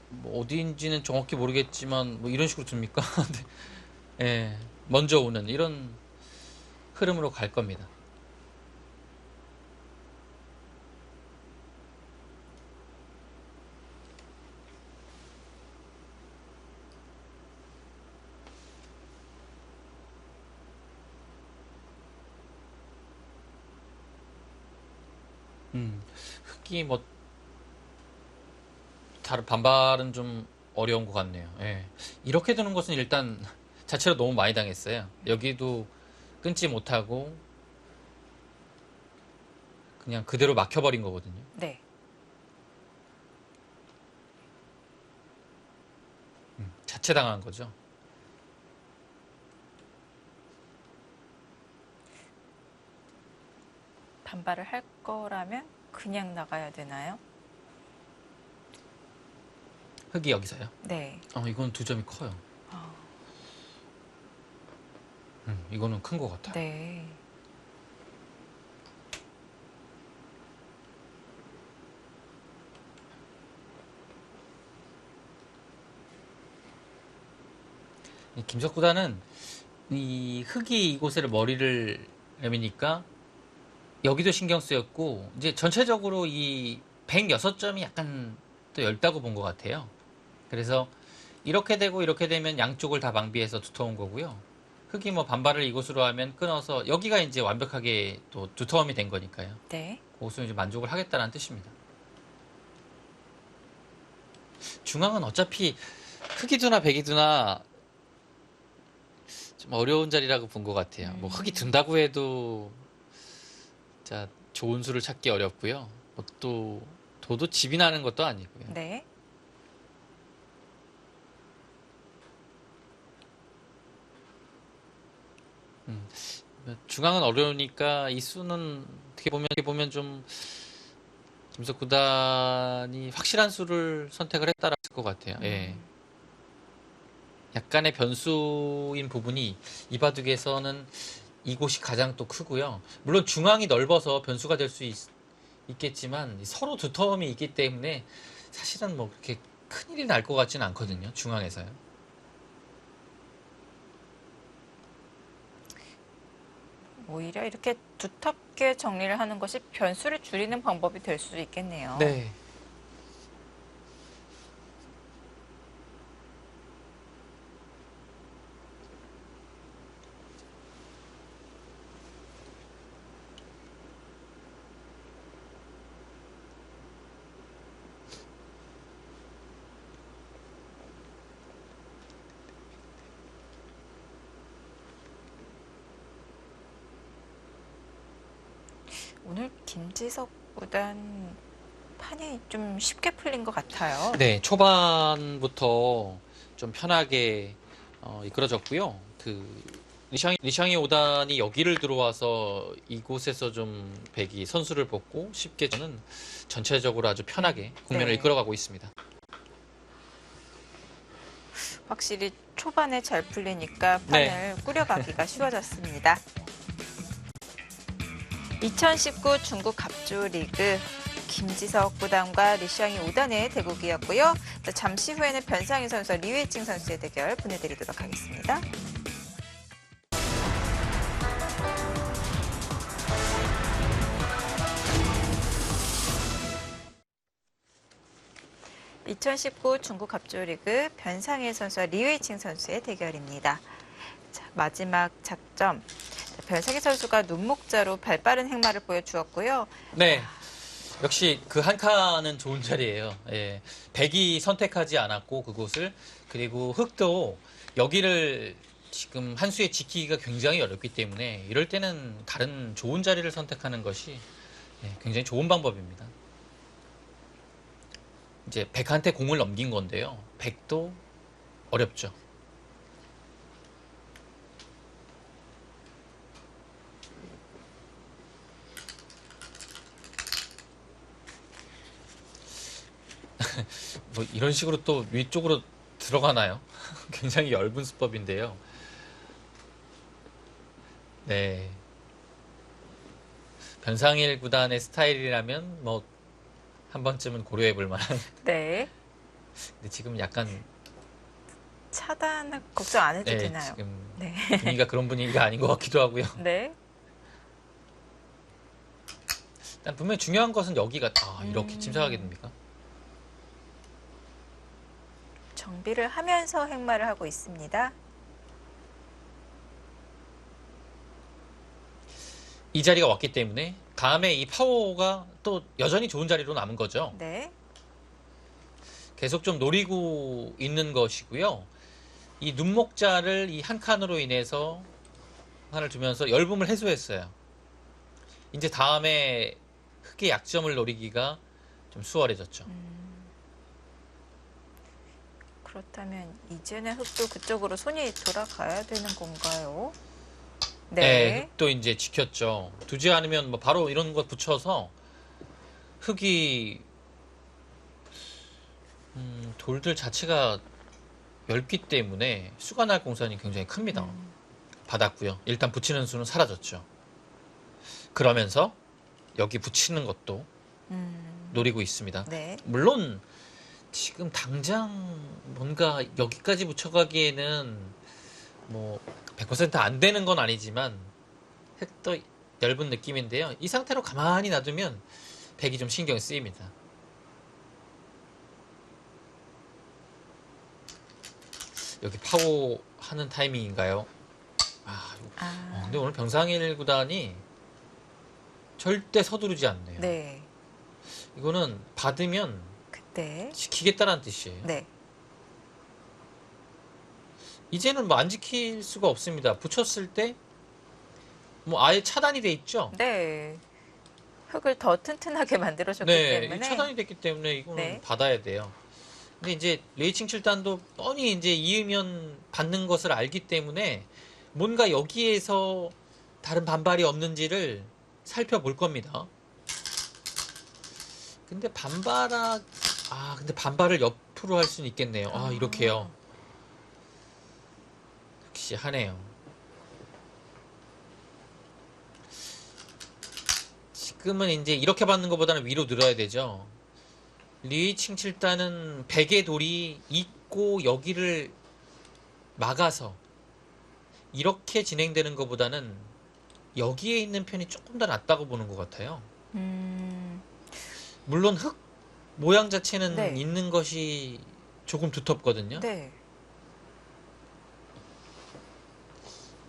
Speaker 2: 뭐 어디인지는 정확히 모르겠지만 뭐 이런 식으로 둡니까? 예, 먼저 오는 이런 흐름으로 갈 겁니다. 흙이 뭐 다른 반발은 좀 어려운 것 같네요. 예. 이렇게 두는 것은 일단 자체로 너무 많이 당했어요. 여기도 끊지 못하고 그냥 그대로 막혀버린 거거든요.
Speaker 1: 네.
Speaker 2: 자체당한 거죠.
Speaker 1: 반발을 할 거라면 그냥 나가야 되나요?
Speaker 2: 흙이 여기서요.
Speaker 1: 네.
Speaker 2: 이건 2점이 커요. 이거는 큰 것 같아요.
Speaker 1: 네.
Speaker 2: 이 김석구단은 이 흙이 이곳에 머리를 내미니까 여기도 신경 쓰였고 이제 전체적으로 이 106점이 약간 또 얇다고 본 것 같아요. 그래서 이렇게 되고 이렇게 되면 양쪽을 다 방비해서 두터운 거고요. 흙이 뭐 반발을 이곳으로 하면 끊어서 여기가 이제 완벽하게 또 두터움이 된 거니까요.
Speaker 1: 네.
Speaker 2: 그것으로 이제 만족을 하겠다는 뜻입니다. 중앙은 어차피 흙이두나 백이두나 좀 어려운 자리라고 본 것 같아요. 뭐 흙이 든다고 해도 자 좋은 수를 찾기 어렵고요. 뭐 또 도도 집이 나는 것도 아니고요.
Speaker 1: 네.
Speaker 2: 중앙은 어려우니까 이 수는 어떻게 보면 좀 김석 구단이 확실한 수를 선택을 했다라고 할 것 같아요. 예. 약간의 변수인 부분이 이 바둑에서는 이곳이 가장 또 크고요. 물론 중앙이 넓어서 변수가 될 수 있겠지만 서로 두터움이 있기 때문에 사실은 뭐 그렇게 큰일이 날 것 같지는 않거든요. 중앙에서요.
Speaker 1: 오히려 이렇게 두텁게 정리를 하는 것이 변수를 줄이는 방법이 될 수 있겠네요.
Speaker 2: 네.
Speaker 1: 오늘 김지석 구단 판이 좀 쉽게 풀린 것 같아요.
Speaker 2: 네, 초반부터 좀 편하게 이끌어졌고요. 리샹이 5단이 여기를 들어와서 이곳에서 좀 백이 선수를 뽑고 쉽게 저는 전체적으로 아주 편하게 국면을
Speaker 1: 네.
Speaker 2: 이끌어가고 있습니다.
Speaker 1: 확실히 초반에 잘 풀리니까 판을
Speaker 2: 네.
Speaker 1: 꾸려가기가 쉬워졌습니다. 2019 중국 갑조 리그 김지석 구단과 리샹이 5단의 대국이었고요. 잠시 후에는 변상희 선수와 리웨이칭 선수의 대결 보내드리도록 하겠습니다. (2019) 중국 갑조리그 변상일 선수와 리웨이칭 선수의 대결입니다. 자, 마지막 작점. 변상일 선수가 눈목자로 발빠른 행마를 보여주었고요.
Speaker 2: 네. 역시 그 한 칸은 좋은 자리예요. 예. 백이 선택하지 않았고 그곳을 그리고 흑도 여기를 지금 한 수에 지키기가 굉장히 어렵기 때문에 이럴 때는 다른 좋은 자리를 선택하는 것이 굉장히 좋은 방법입니다. 이제 백한테 공을 넘긴 건데요. 백도 어렵죠. 뭐 이런 식으로 또 위쪽으로 들어가나요? 굉장히 엷은 수법인데요. 네. 변상일 구단의 스타일이라면 뭐 한 번쯤은 고려해 볼 만한.
Speaker 1: 네.
Speaker 2: 근데 지금 약간
Speaker 1: 차단을 걱정 안 해도
Speaker 2: 네,
Speaker 1: 되나요?
Speaker 2: 지금
Speaker 1: 네.
Speaker 2: 분위기가 그런 분위기가 아닌 것 같기도 하고요.
Speaker 1: 네.
Speaker 2: 일단 분명히 중요한 것은 여기가 이렇게 침착하게 됩니까?
Speaker 1: 정비를 하면서 행마를 하고 있습니다.
Speaker 2: 이 자리가 왔기 때문에 다음에 이 파워가 또 여전히 좋은 자리로 남은 거죠.
Speaker 1: 네.
Speaker 2: 계속 좀 노리고 있는 것이고요. 이 눈목자를 이 한 칸으로 인해서 칸을 두면서 엷음을 해소했어요. 이제 다음에 흑의 약점을 노리기가 좀 수월해졌죠.
Speaker 1: 그렇다면 이제는 흑도 그쪽으로 손이 돌아가야 되는 건가요?
Speaker 2: 네,
Speaker 1: 네.
Speaker 2: 흑도 이제 지켰죠. 두지 않으면 뭐 바로 이런 거 붙여서 흑이 돌들 자체가 넓기 때문에 수가 날 공산이 굉장히 큽니다. 받았고요. 일단 붙이는 수는 사라졌죠. 그러면서 여기 붙이는 것도 노리고 있습니다.
Speaker 1: 네.
Speaker 2: 물론 지금 당장 뭔가 여기까지 붙여가기에는 뭐 100%안 되는 건 아니지만 흑도 얇은 느낌인데요. 이 상태로 가만히 놔두면 백이 좀 신경이 쓰입니다. 여기 파워 하는 타이밍인가요? 근데 오늘 병상일 구단이 절대 서두르지 않네요.
Speaker 1: 네.
Speaker 2: 이거는 받으면
Speaker 1: 그때.
Speaker 2: 지키겠다는 뜻이에요.
Speaker 1: 네.
Speaker 2: 이제는 뭐 안 지킬 수가 없습니다. 붙였을 때 뭐 아예 차단이 돼 있죠.
Speaker 1: 네. 흙을 더 튼튼하게 만들어줬기
Speaker 2: 네,
Speaker 1: 때문에.
Speaker 2: 차단이 됐기 때문에 이거는
Speaker 1: 네.
Speaker 2: 받아야 돼요. 근데 이제 레이칭 7단도 뻔히 이제 이으면 받는 것을 알기 때문에 뭔가 여기에서 다른 반발이 없는지를 살펴볼 겁니다. 근데 근데 반발을 옆으로 할 수는 있겠네요. 이렇게요. 역시 하네요. 지금은 이제 이렇게 받는 것보다는 위로 늘어야 되죠. 리칭 7단은 베개 돌이 있고 여기를 막아서 이렇게 진행되는 것보다는 여기에 있는 편이 조금 더 낫다고 보는 것 같아요. 물론 흙 모양 자체는
Speaker 1: 네.
Speaker 2: 있는 것이 조금 두텁거든요.
Speaker 1: 네.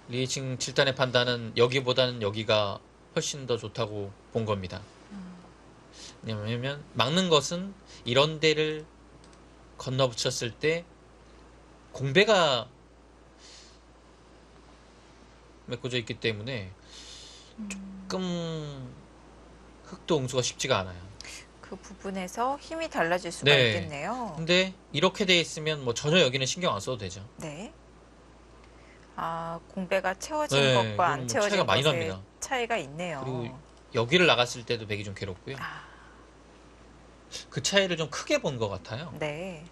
Speaker 2: 리칭 7단의 판단은 여기보다는 여기가 훨씬 더 좋다고 본 겁니다. 왜냐면 막는 것은 이런 데를 건너 붙였을 때 공배가 메꿔져 있기 때문에 조금 흙도 응수가 쉽지가 않아요.
Speaker 1: 그 부분에서 힘이 달라질 수가
Speaker 2: 네.
Speaker 1: 있겠네요.
Speaker 2: 근데 이렇게 돼 있으면 뭐 전혀 여기는 신경 안 써도 되죠.
Speaker 1: 네. 공배가 채워진
Speaker 2: 네,
Speaker 1: 것과
Speaker 2: 이건
Speaker 1: 안
Speaker 2: 뭐
Speaker 1: 채워진
Speaker 2: 차이가 많이
Speaker 1: 것의
Speaker 2: 납니다.
Speaker 1: 차이가 있네요.
Speaker 2: 그리고 여기를 나갔을 때도 백이 좀 괴롭고요. 그 차이를 좀 크게 본 것 같아요.
Speaker 1: 네.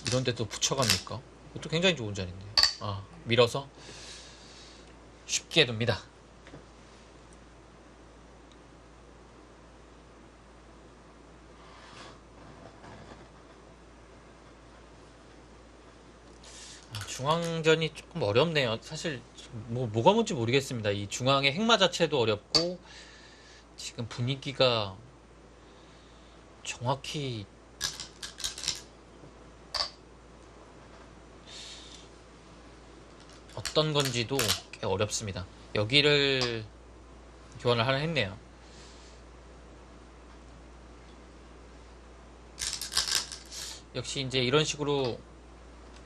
Speaker 2: 이런 데 또 붙여갑니까? 이것도 굉장히 좋은 자리인데요. 밀어서 쉽게 둡니다. 중앙전이 조금 어렵네요. 사실 뭐가 뭔지 모르겠습니다. 이 중앙의 핵마 자체도 어렵고 지금 분위기가 정확히 어떤 건지도 꽤 어렵습니다. 여기를 교환을 하나 했네요. 역시 이제 이런 식으로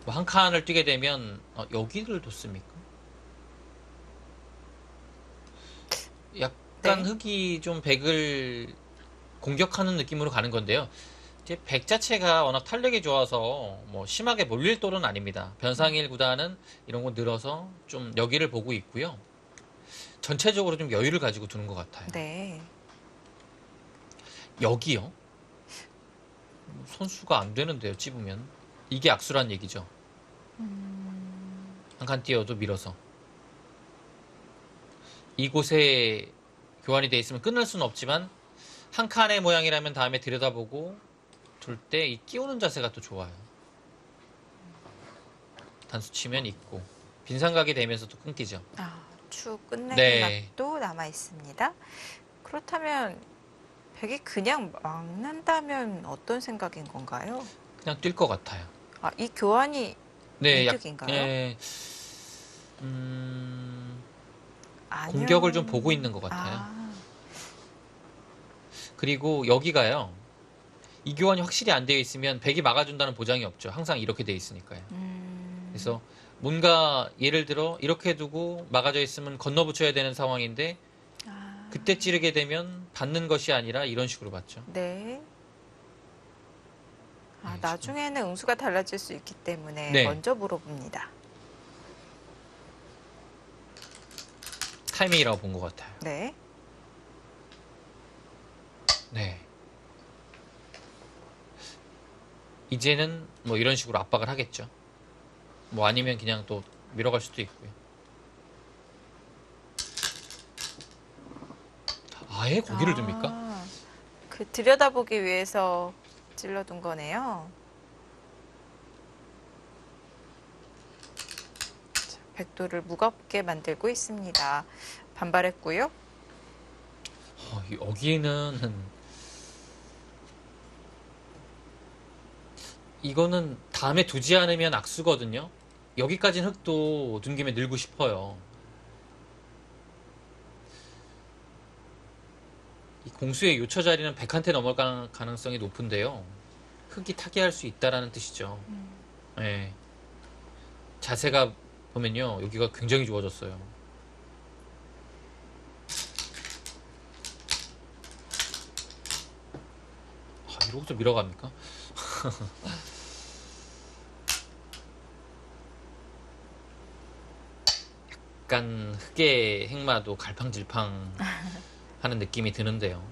Speaker 2: 뭐 한 칸을 뛰게 되면 여기를 뒀습니까? 약간
Speaker 1: 네.
Speaker 2: 흙이 좀 백을 공격하는 느낌으로 가는 건데요. 이제 백 자체가 워낙 탄력이 좋아서 뭐 심하게 몰릴 돌은 아닙니다. 변상일 구단은 이런 거 늘어서 좀 여기를 보고 있고요. 전체적으로 좀 여유를 가지고 두는 것 같아요.
Speaker 1: 네.
Speaker 2: 여기요? 선수가 안 되는데요, 찝으면. 이게 악수란 얘기죠. 한 칸 띄어도 밀어서. 이곳에 교환이 돼 있으면 끝날 수는 없지만 한 칸의 모양이라면 다음에 들여다보고 둘 때 이 끼우는 자세가 또 좋아요. 단수 치면 있고 빈상각이 되면서 또 끊기죠.
Speaker 1: 축 끝내기
Speaker 2: 네.
Speaker 1: 각도 남아 있습니다. 그렇다면 백이 그냥 막는다면 어떤 생각인 건가요?
Speaker 2: 그냥 뛸 것 같아요.
Speaker 1: 이 교환이
Speaker 2: 네,
Speaker 1: 이득인가요?
Speaker 2: 예,
Speaker 1: 아니요.
Speaker 2: 공격을 좀 보고 있는 것 같아요. 그리고 여기가요. 이 교환이 확실히 안 되어 있으면 백이 막아준다는 보장이 없죠. 항상 이렇게 되어 있으니까요. 그래서 뭔가 예를 들어 이렇게 두고 막아져 있으면 건너 붙여야 되는 상황인데 그때 찌르게 되면 받는 것이 아니라 이런 식으로 받죠.
Speaker 1: 네.
Speaker 2: 네,
Speaker 1: 나중에는 응수가 달라질 수 있기 때문에
Speaker 2: 네.
Speaker 1: 먼저 물어봅니다.
Speaker 2: 타이밍이라고 본 것 같아요.
Speaker 1: 네.
Speaker 2: 네. 이제는 뭐 이런 식으로 압박을 하겠죠. 뭐 아니면 그냥 또 밀어갈 수도 있고요. 아예 고기를 듭니까?
Speaker 1: 들여다보기 위해서 찔러둔 거네요. 자, 백도를 무겁게 만들고 있습니다. 반발했고요.
Speaker 2: 여기는 이거는 다음에 두지 않으면 악수거든요. 여기까지는 흑도 둔 김에 늘고 싶어요. 이 공수의 요처 자리는 100한테 넘어갈 가능성이 높은데요. 흑이 타개할 수 있다라는 뜻이죠. 예. 자세가 보면요, 여기가 굉장히 좋아졌어요. 이러고 좀 밀어갑니까? 약간 흑의 행마도 갈팡질팡 하는 느낌이 드는데요.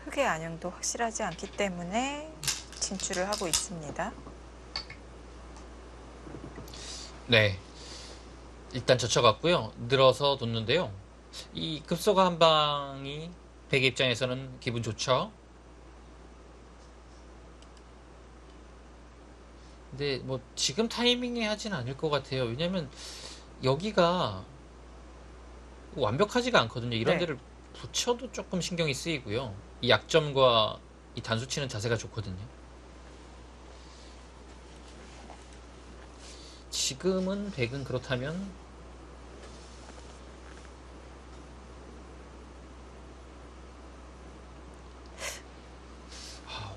Speaker 1: 흑의 안형도 확실하지 않기 때문에 진출을 하고 있습니다.
Speaker 2: 네. 일단 젖혀갔고요. 늘어서 뒀는데요. 이 급소가 한 방이 백의 입장에서는 기분 좋죠. 근데 뭐 지금 타이밍에 하진 않을 것 같아요. 왜냐면 여기가 완벽하지가 않거든요. 이런
Speaker 1: 네.
Speaker 2: 데를 붙여도 조금 신경이 쓰이고요. 이 약점과 이 단수 치는 자세가 좋거든요. 지금은 백은 그렇다면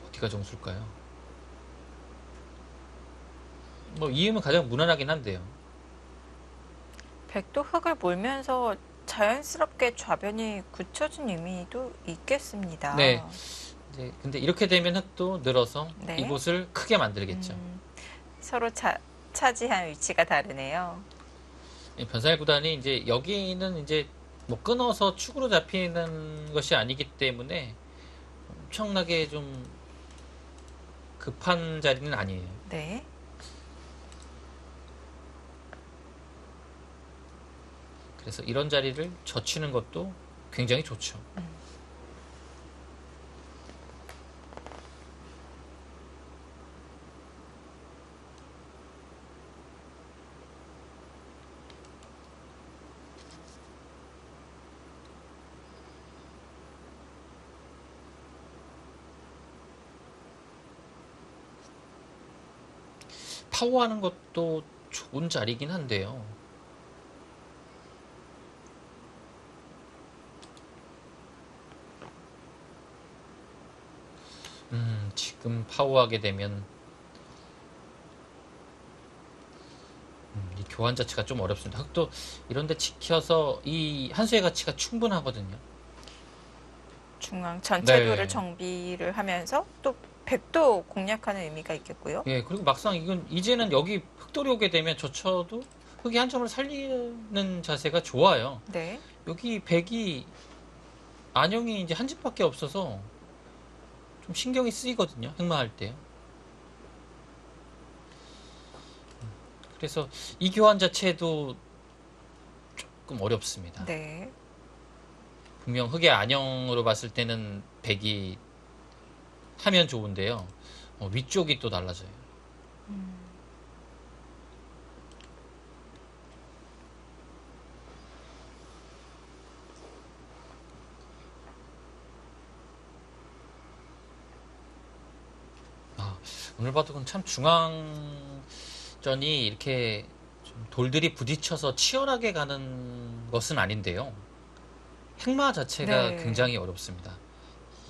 Speaker 2: 어디가 정수일까요? 뭐 이음은 가장 무난하긴 한데요.
Speaker 1: 백도 흑을 몰면서 자연스럽게 좌변이 굳혀진 의미도 있겠습니다.
Speaker 2: 네. 이제 근데 이렇게 되면 흑도 늘어서
Speaker 1: 네.
Speaker 2: 이곳을 크게 만들겠죠.
Speaker 1: 서로 차지한 위치가 다르네요.
Speaker 2: 이 변살 구단이 이제 여기는 이제 뭐 끊어서 축으로 잡히는 것이 아니기 때문에 엄청나게 좀 급한 자리는 아니에요.
Speaker 1: 네.
Speaker 2: 그래서 이런 자리를 젖히는 것도 굉장히 좋죠. 파워하는 것도 좋은 자리긴 한데요. 지금 파워하게 되면 이 교환 자체가 좀 어렵습니다. 흑도 이런데 지켜서 이 한수의 가치가 충분하거든요.
Speaker 1: 중앙 전체도를
Speaker 2: 네.
Speaker 1: 정비를 하면서 또 백도 공략하는 의미가 있겠고요.
Speaker 2: 예, 그리고 막상 이건 이제는 여기 흑돌이 오게 되면 저쳐도 흑이 한 점을 살리는 자세가 좋아요.
Speaker 1: 네.
Speaker 2: 여기 백이 안형이 이제 한 집밖에 없어서 좀 신경이 쓰이거든요. 흑마할 때. 그래서 이 교환 자체도 조금 어렵습니다.
Speaker 1: 네.
Speaker 2: 분명 흑의 안형으로 봤을 때는 백이 하면 좋은데요. 위쪽이 또 달라져요. 오늘 바둑은 참 중앙전이 이렇게 좀 돌들이 부딪혀서 치열하게 가는 것은 아닌데요. 행마 자체가
Speaker 1: 네.
Speaker 2: 굉장히 어렵습니다.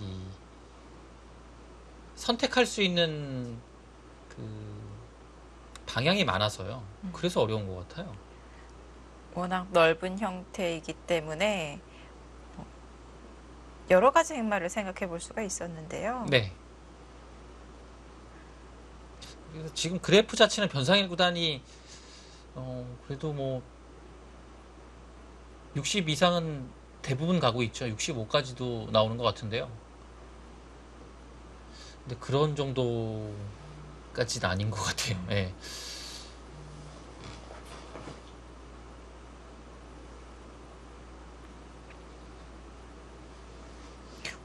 Speaker 2: 이 선택할 수 있는 그 방향이 많아서요. 그래서 어려운 것 같아요.
Speaker 1: 워낙 넓은 형태이기 때문에 여러 가지 행마를 생각해 볼 수가 있었는데요.
Speaker 2: 네. 그래서 지금 그래프 자체는 변상일 구단이 그래도 뭐 60 이상은 대부분 가고 있죠. 65까지도 나오는 것 같은데요. 근데 그런 정도까지는 아닌 것 같아요. 예.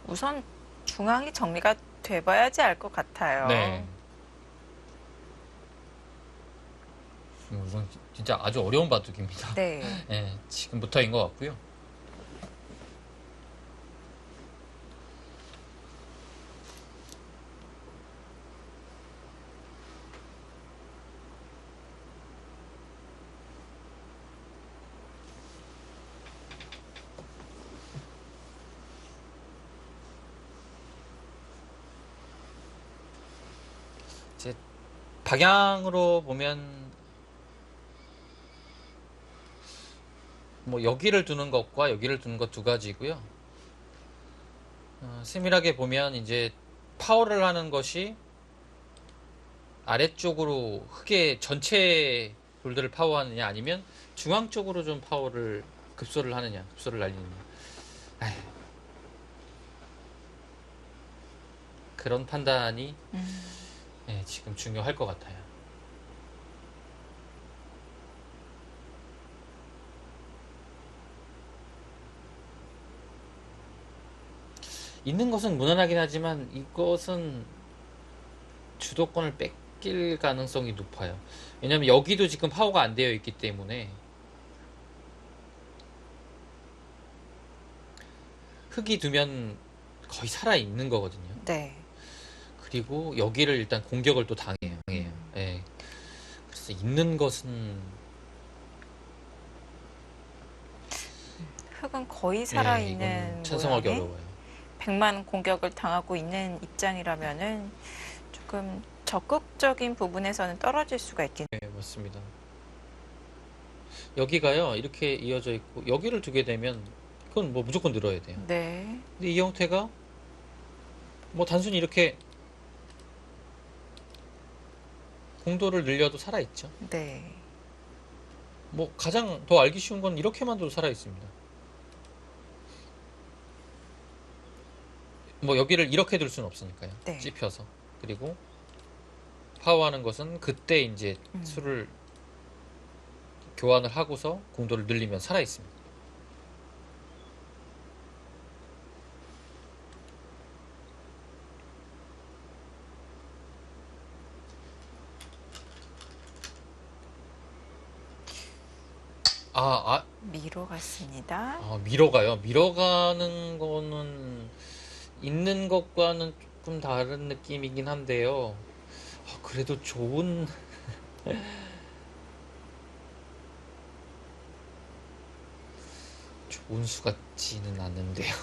Speaker 1: 우선 중앙이 정리가 돼봐야지 알 것 같아요.
Speaker 2: 네. 이건 진짜 아주 어려운 바둑입니다.
Speaker 1: 네.
Speaker 2: 네, 지금부터인 것 같고요. 이제 방향으로 보면 뭐 여기를 두는 것과 여기를 두는 것 두 가지고요. 세밀하게 보면 이제 파워를 하는 것이 아래쪽으로 흙의 전체 돌들을 파워하느냐 아니면 중앙 쪽으로 좀 파워를 급소를 하느냐, 급소를 날리느냐. 에휴, 그런 판단이 예, 지금 중요할 것 같아요. 있는 것은 무난하긴 하지만 이것은 주도권을 뺏길 가능성이 높아요. 왜냐면 여기도 지금 파워가 안 되어 있기 때문에 흙이 두면 거의 살아 있는 거거든요.
Speaker 1: 네.
Speaker 2: 그리고 여기를 일단 공격을 또 당해요. 예. 그래서 있는 것은
Speaker 1: 흙은 거의
Speaker 2: 예,
Speaker 1: 살아있는
Speaker 2: 이건 찬성하기
Speaker 1: 모양에
Speaker 2: 어려워요.
Speaker 1: 100만 공격을 당하고 있는 입장이라면은 조금 적극적인 부분에서는 떨어질 수가 있긴.
Speaker 2: 네, 맞습니다. 여기가요, 이렇게 이어져 있고, 여기를 두게 되면, 그건 뭐 무조건 늘어야 돼요.
Speaker 1: 네.
Speaker 2: 근데 이 형태가, 뭐 단순히 이렇게 공도를 늘려도 살아있죠.
Speaker 1: 네.
Speaker 2: 뭐 가장 더 알기 쉬운 건 이렇게만 둬도 살아있습니다. 뭐 여기를 이렇게 둘 수는 없으니까요.
Speaker 1: 네.
Speaker 2: 찝혀서. 그리고 파워하는 것은 그때 이제 수를 교환을 하고서 공도를 늘리면 살아있습니다.
Speaker 1: 미로 같습니다.
Speaker 2: 밀어가요. 밀어가는 거는 있는 것과는 조금 다른 느낌이긴 한데요. 그래도 좋은 좋은 수 같지는 않는데요.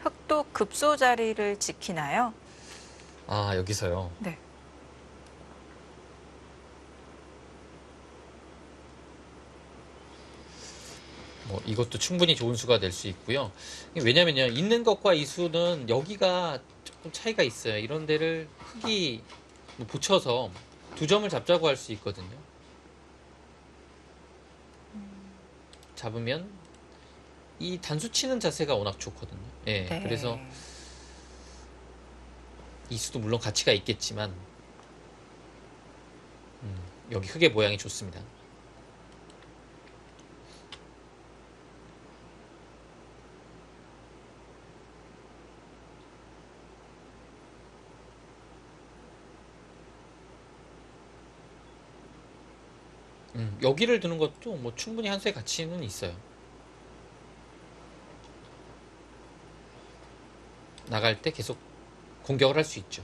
Speaker 1: 흙도 급소 자리를 지키나요?
Speaker 2: 여기서요.
Speaker 1: 네.
Speaker 2: 뭐 이것도 충분히 좋은 수가 될 수 있고요. 왜냐면요, 있는 것과 이 수는 여기가 조금 차이가 있어요. 이런 데를 흙이 뭐 붙여서 두 점을 잡자고 할 수 있거든요. 잡으면 이 단수 치는 자세가 워낙 좋거든요. 예,
Speaker 1: 네.
Speaker 2: 그래서 이 수도 물론 가치가 있겠지만 여기 흙의 모양이 좋습니다. 여기를 두는 것도 뭐 충분히 한 수의 가치는 있어요. 나갈 때 계속 공격을 할 수 있죠.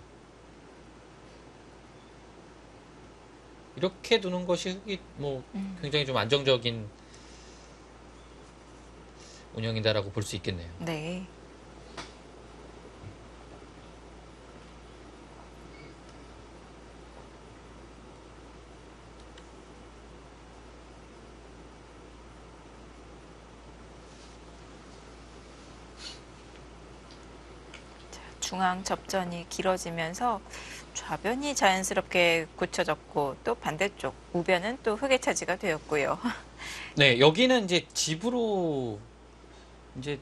Speaker 2: 이렇게 두는 것이 흙이 뭐 굉장히 좀 안정적인 운영이다라고 볼 수 있겠네요.
Speaker 1: 네. 중앙 접전이 길어지면서 좌변이 자연스럽게 굳혀졌고 또 반대쪽 우변은 또 흙의 차지가 되었고요.
Speaker 2: 네, 여기는 이제 집으로 이제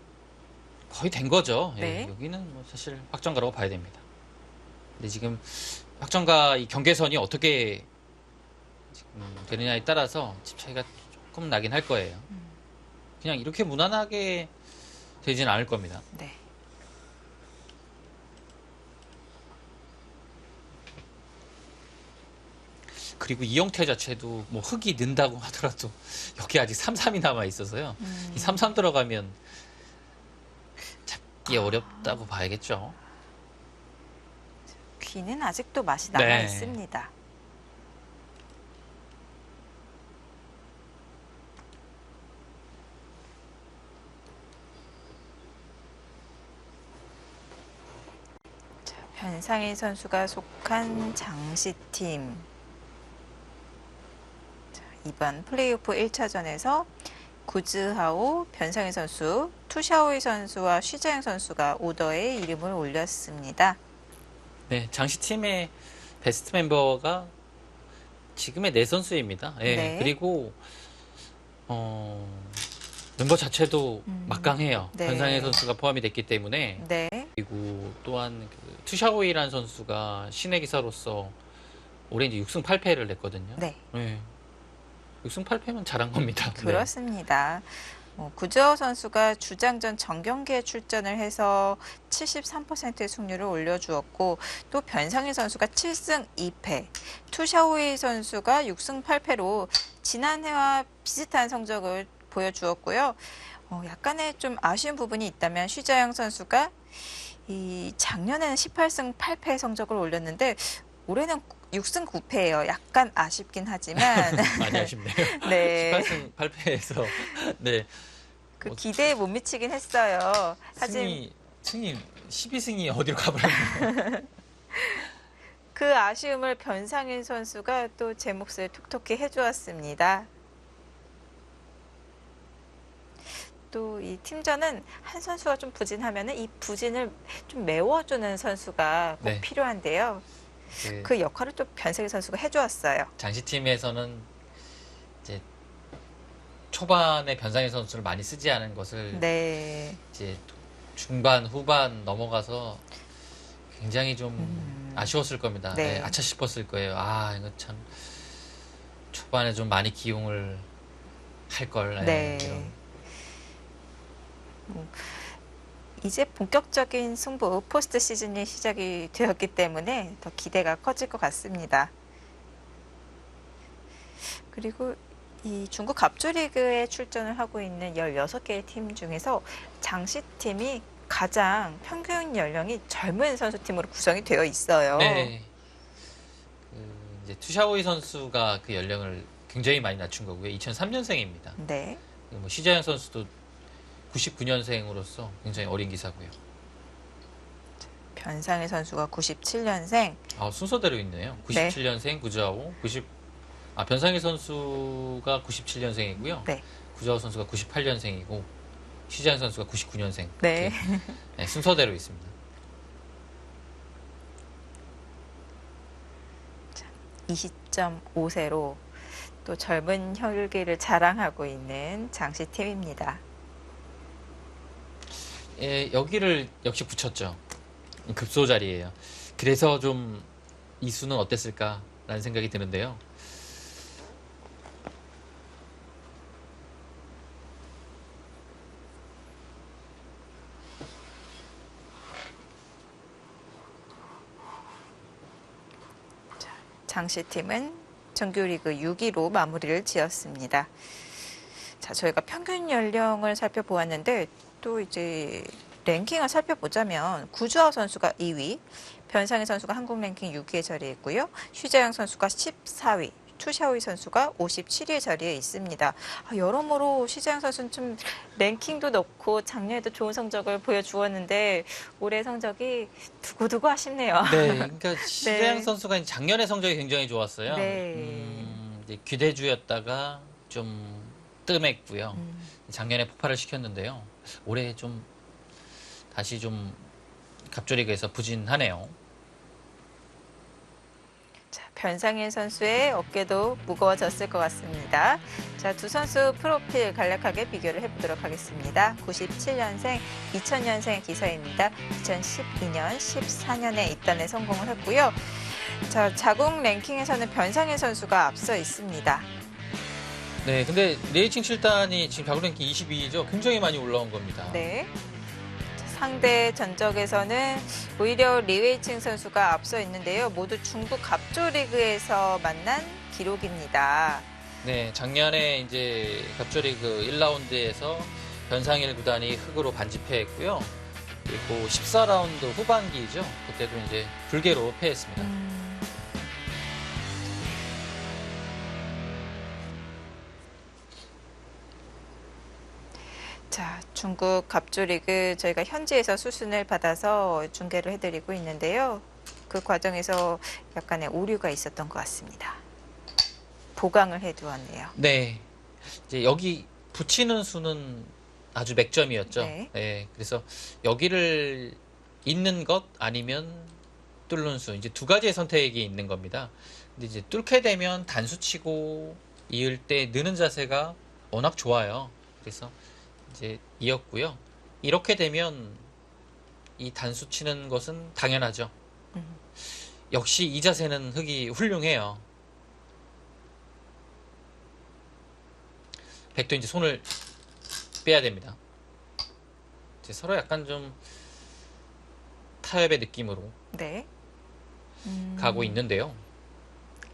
Speaker 2: 거의 된 거죠. 예,
Speaker 1: 네.
Speaker 2: 여기는 뭐 사실 확정가라고 봐야 됩니다. 근데 지금 확정가 이 경계선이 어떻게 지금 되느냐에 따라서 집 차이가 조금 나긴 할 거예요. 그냥 이렇게 무난하게 되지는 않을 겁니다.
Speaker 1: 네.
Speaker 2: 그리고 이영태 자체도 뭐 흙이 는다고 하더라도 여기 아직 3-3이 남아 있어서요. 이 3-3 들어가면 잡기 어렵다고 봐야겠죠.
Speaker 1: 귀는 아직도 맛이 남아
Speaker 2: 네.
Speaker 1: 있습니다. 자, 변상희 선수가 속한 장시팀. 자, 이번 플레이오프 1차전에서 구즈하오 변상희 선수, 투샤오이 선수와 쉬자영 선수가 오더에 이름을 올렸습니다.
Speaker 2: 네, 장시팀의 베스트 멤버가 지금의 네 선수입니다. 예,
Speaker 1: 네.
Speaker 2: 그리고 멤버 자체도 막강해요.
Speaker 1: 네.
Speaker 2: 변상혜 선수가 포함이 됐기 때문에.
Speaker 1: 네.
Speaker 2: 그리고 또한 그 투샤오이라는 선수가 신의 기사로서 올해 이제 6승 8패를 냈거든요.
Speaker 1: 네.
Speaker 2: 네. 6승 8패면 잘한 겁니다. 네.
Speaker 1: 그렇습니다. 구즈하오 선수가 주장전 정경기에 출전을 해서 73%의 승률을 올려주었고 또 변상희 선수가 7승 2패, 투샤오이 선수가 6승 8패로 지난해와 비슷한 성적을 보여주었고요. 약간의 좀 아쉬운 부분이 있다면 쉬자영 선수가 이 작년에는 18승 8패 성적을 올렸는데 올해는 6승 9패예요. 약간 아쉽긴 하지만
Speaker 2: 많이 아쉽네요.
Speaker 1: 네.
Speaker 2: 18승 8패에서 네.
Speaker 1: 그 기대에 못 미치긴 했어요.
Speaker 2: 승이 12승이 어디로 가버렸나요?
Speaker 1: 그 아쉬움을 변상일 선수가 또 제 몫을 톡톡히 해주었습니다. 또 이 팀전은 한 선수가 좀 부진하면은 이 부진을 좀 메워주는 선수가 꼭
Speaker 2: 네.
Speaker 1: 필요한데요. 그 역할을 또 변상일 선수가 해주었어요.
Speaker 2: 장시팀에서는 이제 초반에 변상희 선수를 많이 쓰지 않은 것을
Speaker 1: 네.
Speaker 2: 이제 중반 후반 넘어가서 굉장히 좀 아쉬웠을 겁니다.
Speaker 1: 네.
Speaker 2: 네, 아차 싶었을 거예요. 아 이거 참 초반에 좀 많이 기용을 할 걸.
Speaker 1: 네.
Speaker 2: 이런.
Speaker 1: 이제 본격적인 승부 포스트 시즌이 시작이 되었기 때문에 더 기대가 커질 것 같습니다. 그리고 이 중국 갑조리그에 출전을 하고 있는 16개의 팀 중에서 장시팀이 가장 평균 연령이 젊은 선수팀으로 구성이 되어 있어요.
Speaker 2: 네. 이제 투샤오이 선수가 그 연령을 굉장히 많이 낮춘 거고요. 2003년생입니다.
Speaker 1: 네.
Speaker 2: 뭐 시자영 선수도 99년생으로서 굉장히 어린 기사고요.
Speaker 1: 변상희 선수가 97년생.
Speaker 2: 아, 순서대로 있네요. 97년생 구자오, 변상희 선수가 97년생이고요.
Speaker 1: 네.
Speaker 2: 구자오 선수가 98년생이고 시자영 선수가 99년생.
Speaker 1: 네.
Speaker 2: 네, 순서대로 있습니다.
Speaker 1: 20.5세로 또 젊은 혈기를 자랑하고 있는 장시팀입니다.
Speaker 2: 예, 여기를 역시 붙였죠. 급소 자리예요. 그래서 좀 이 수는 어땠을까라는 생각이 드는데요.
Speaker 1: 장시팀은 정규리그 6위로 마무리를 지었습니다. 자, 저희가 평균 연령을 살펴보았는데 또 이제 랭킹을 살펴보자면 구주하오 선수가 2위, 변상희 선수가 한국 랭킹 6위에 자리했고요. 쉬자영 선수가 14위, 투샤오이 선수가 57위의 자리에 있습니다. 여러모로 쉬자영 선수는 좀 랭킹도 높고 작년에도 좋은 성적을 보여주었는데 올해 성적이 두고두고 아쉽네요.
Speaker 2: 네, 그러니까 시자영 선수가 작년에 성적이 굉장히 좋았어요.
Speaker 1: 네.
Speaker 2: 이제 기대주였다가 좀 뜸했고요. 작년에 폭발을 시켰는데요. 올해 좀 다시 좀 갑조리그에서 부진하네요.
Speaker 1: 자, 변상일 선수의 어깨도 무거워졌을 것 같습니다. 자, 두 선수 프로필 간략하게 비교를 해보도록 하겠습니다. 97년생, 2000년생 기사입니다. 2012년, 14년에 입단에 성공을 했고요. 자, 자국 랭킹에서는 변상일 선수가 앞서 있습니다.
Speaker 2: 네, 근데 레이칭 7단이 지금 가구 랭킹 22위죠. 굉장히 많이 올라온 겁니다.
Speaker 1: 네. 상대 전적에서는 오히려 리웨이칭 선수가 앞서 있는데요. 모두 중국 갑조 리그에서 만난 기록입니다.
Speaker 2: 네, 작년에 이제 갑조리그 1라운드에서 변상일 구단이 흑으로 반집패했고요. 그리고 14라운드 후반기죠. 그때도 이제 불개로 패했습니다.
Speaker 1: 자, 중국 갑조리그 저희가 현지에서 수순을 받아서 중계를 해드리고 있는데요. 그 과정에서 약간의 오류가 있었던 것 같습니다. 보강을 해두었네요.
Speaker 2: 네, 이제 여기 붙이는 수는 아주 맥점이었죠.
Speaker 1: 네.
Speaker 2: 네, 그래서 여기를 잇는 것 아니면 뚫는 수 이제 두 가지의 선택이 있는 겁니다. 근데 이제 뚫게 되면 단수 치고 이을 때 느는 자세가 워낙 좋아요. 그래서 이제 이었고요. 이렇게 되면 이 단수 치는 것은 당연하죠. 역시 이 자세는 흑이 훌륭해요. 백도 이제 손을 빼야 됩니다. 이제 서로 약간 좀 타협의 느낌으로
Speaker 1: 네.
Speaker 2: 가고 있는데요.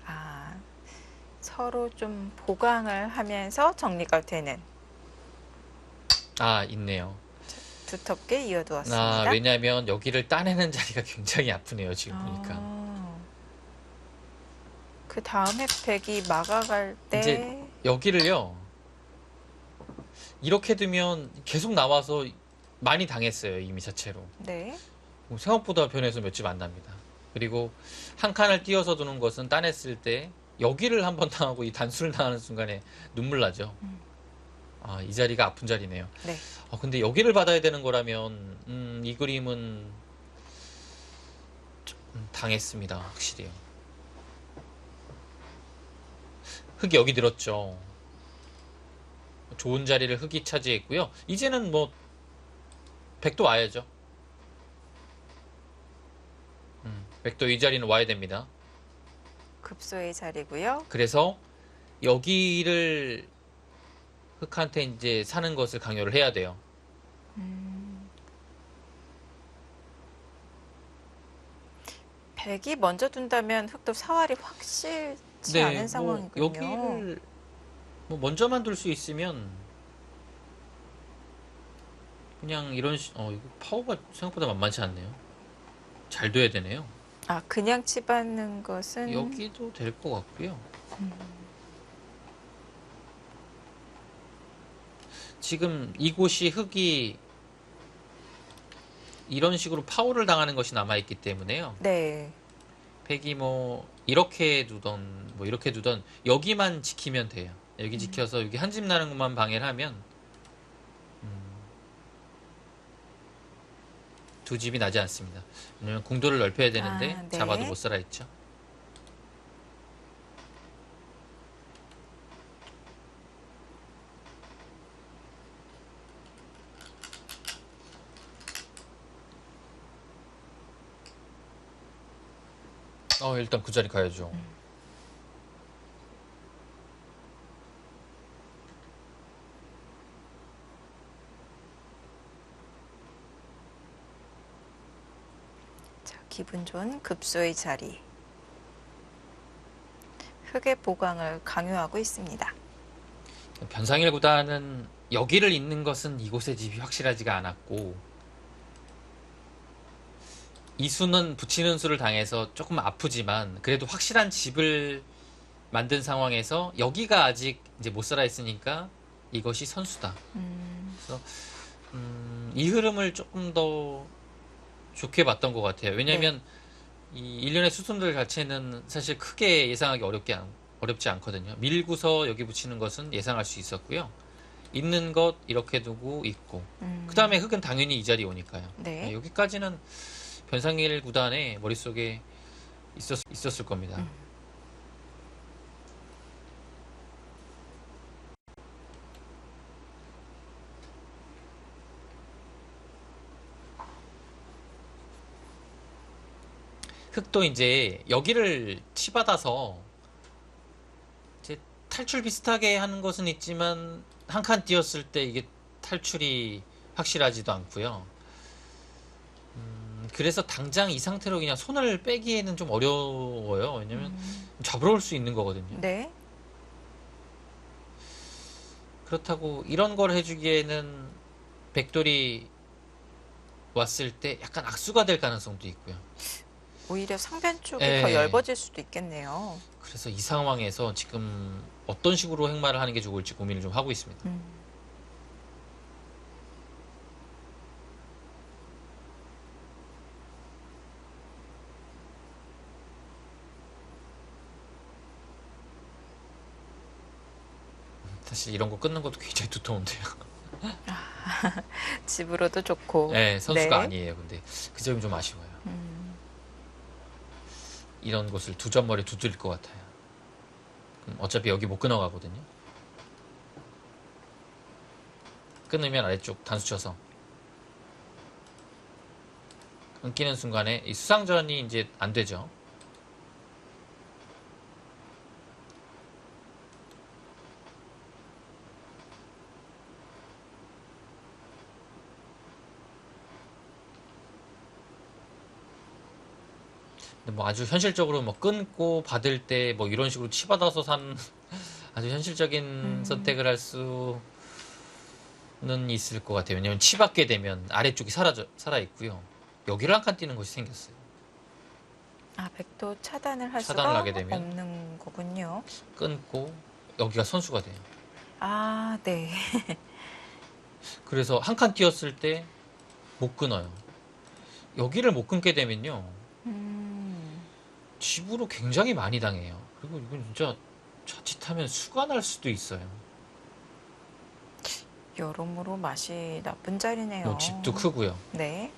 Speaker 1: 아, 서로 좀 보강을 하면서 정리가 되는
Speaker 2: 아, 있네요.
Speaker 1: 두텁게 이어두었습니다.
Speaker 2: 아, 왜냐하면 여기를 따내는 자리가 굉장히 아프네요. 지금 보니까.
Speaker 1: 그 다음에 백이 막아갈 때
Speaker 2: 이제 여기를요. 이렇게 두면 계속 나와서 많이 당했어요. 이미 자체로.
Speaker 1: 네.
Speaker 2: 생각보다 변해서 몇 집 안 납니다. 그리고 한 칸을 띄어서 두는 것은 따냈을 때 여기를 한번 당하고 이 단수를 당하는 순간에 눈물 나죠. 아, 이 자리가 아픈 자리네요.
Speaker 1: 네.
Speaker 2: 근데 여기를 받아야 되는 거라면 이 그림은 좀 당했습니다. 확실히요. 흑이 여기 들었죠. 좋은 자리를 흑이 차지했고요. 이제는 뭐 백도 와야죠. 백도 이 자리는 와야 됩니다.
Speaker 1: 급소의 자리고요.
Speaker 2: 그래서 여기를 흑한테 이제 사는 것을 강요를 해야 돼요.
Speaker 1: 백이 먼저 둔다면 흑도 사활이 확 싫지 않은 상황이군요.
Speaker 2: 여기를 뭐 먼저만 둘 수 있으면 그냥 이거 파워가 생각보다 만만치 않네요. 잘 돼야 되네요.
Speaker 1: 아, 그냥 치받는 것은
Speaker 2: 여기도 될 것 같고요. 지금 이곳이 흑이 이런 식으로 파워를 당하는 것이 남아있기 때문에요.
Speaker 1: 네.
Speaker 2: 백이 뭐 이렇게 두던 뭐 이렇게 두던 여기만 지키면 돼요. 여기 지켜서 여기 한 집 나는 것만 방해를 하면 두 집이 나지 않습니다. 왜냐면 공도를 넓혀야 되는데
Speaker 1: 아, 네.
Speaker 2: 잡아도 못 살아있죠. 일단 그 자리 가야죠.
Speaker 1: 자, 기분 좋은 급소의 자리. 흑의 보강을 강요하고 있습니다.
Speaker 2: 변상일 구단은 여기를 잇는 것은 이곳의 집이 확실하지가 않았고 이 수는 붙이는 수를 당해서 조금 아프지만 그래도 확실한 집을 만든 상황에서 여기가 아직 이제 못 살아 있으니까 이것이 선수다. 그래서 이 흐름을 조금 더 좋게 봤던 것 같아요. 왜냐하면 이 일련의 수순들 자체는 사실 크게 예상하기 어렵지 않거든요. 밀고서 여기 붙이는 것은 예상할 수 있었고요. 있는 것 이렇게 두고 있고 그 다음에 흑은 당연히 이 자리에 오니까요.
Speaker 1: 네.
Speaker 2: 여기까지는 변상일 구단의 머릿속에 있었을 겁니다. 흑도 이제 여기를 치받아서 이제 탈출 비슷하게 하는 것은 있지만 한 칸 띄었을 때 이게 탈출이 확실하지도 않고요. 그래서 당장 이 상태로 그냥 손을 빼기에는 좀 어려워요. 왜냐면 잡으러 올 수 있는 거거든요.
Speaker 1: 네.
Speaker 2: 그렇다고 이런 걸 해주기에는 백돌이 왔을 때 약간 악수가 될 가능성도 있고요.
Speaker 1: 오히려 상변 쪽이
Speaker 2: 예.
Speaker 1: 더 얇아질 수도 있겠네요.
Speaker 2: 그래서 이 상황에서 지금 어떤 식으로 행마를 하는 게 좋을지 고민을 좀 하고 있습니다. 사실 이런 거 끊는 것도 굉장히 두터운데요.
Speaker 1: 집으로도 좋고.
Speaker 2: 네, 선수가
Speaker 1: 네.
Speaker 2: 아니에요. 근데 그 점이 좀 아쉬워요. 이런 곳을 두 점머리 두드릴 것 같아요. 그럼 어차피 여기 못 끊어가거든요. 끊으면 아래쪽 단수 쳐서 끊기는 순간에 이 수상전이 이제 안 되죠. 근데 뭐 아주 현실적으로 뭐 끊고 받을 때 뭐 이런 식으로 치받아서 산 아주 현실적인 선택을 할 수는 있을 것 같아요. 왜냐면 치받게 되면 아래쪽이 살아 있고요. 여기를 한 칸 띄는 것이 생겼어요.
Speaker 1: 아, 백도 차단을 할
Speaker 2: 차단을
Speaker 1: 수가
Speaker 2: 하게 되면
Speaker 1: 없는 거군요.
Speaker 2: 끊고 여기가 선수가 돼요.
Speaker 1: 아, 네.
Speaker 2: 그래서 한 칸 띄었을 때 못 끊어요. 여기를 못 끊게 되면요. 집으로 굉장히 많이 당해요. 그리고 이건 진짜 자칫하면 수가 날 수도 있어요.
Speaker 1: 여러모로 맛이 나쁜 자리네요.
Speaker 2: 뭐 집도 크고요.
Speaker 1: 네.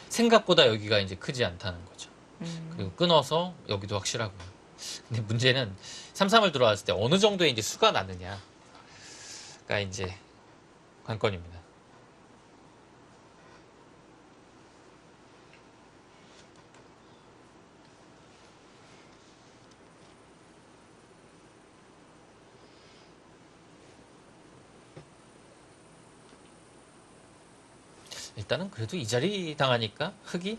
Speaker 2: 생각보다 여기가 이제 크지 않다는 거죠. 그리고 끊어서 여기도 확실하고요. 근데 문제는 3-3을 들어왔을 때 어느 정도의 이제 수가 나느냐가 이제 관건입니다. 일단은 그래도 이 자리 당하니까 흙이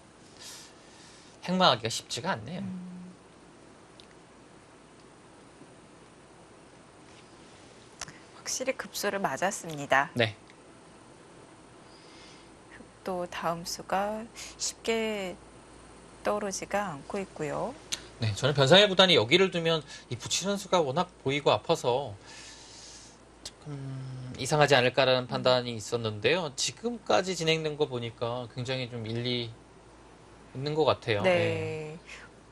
Speaker 2: 행마하기가 쉽지가 않네요.
Speaker 1: 확실히 급수를 맞았습니다.
Speaker 2: 네.
Speaker 1: 또 다음 수가 쉽게 떠오르지가 않고 있고요.
Speaker 2: 네, 저는 변상의 구단이 여기를 두면 이 붙이는 수가 워낙 보이고 아파서 조금 이상하지 않을까라는 판단이 있었는데요. 지금까지 진행된 거 보니까 굉장히 좀 일리 있는 것 같아요.
Speaker 1: 네.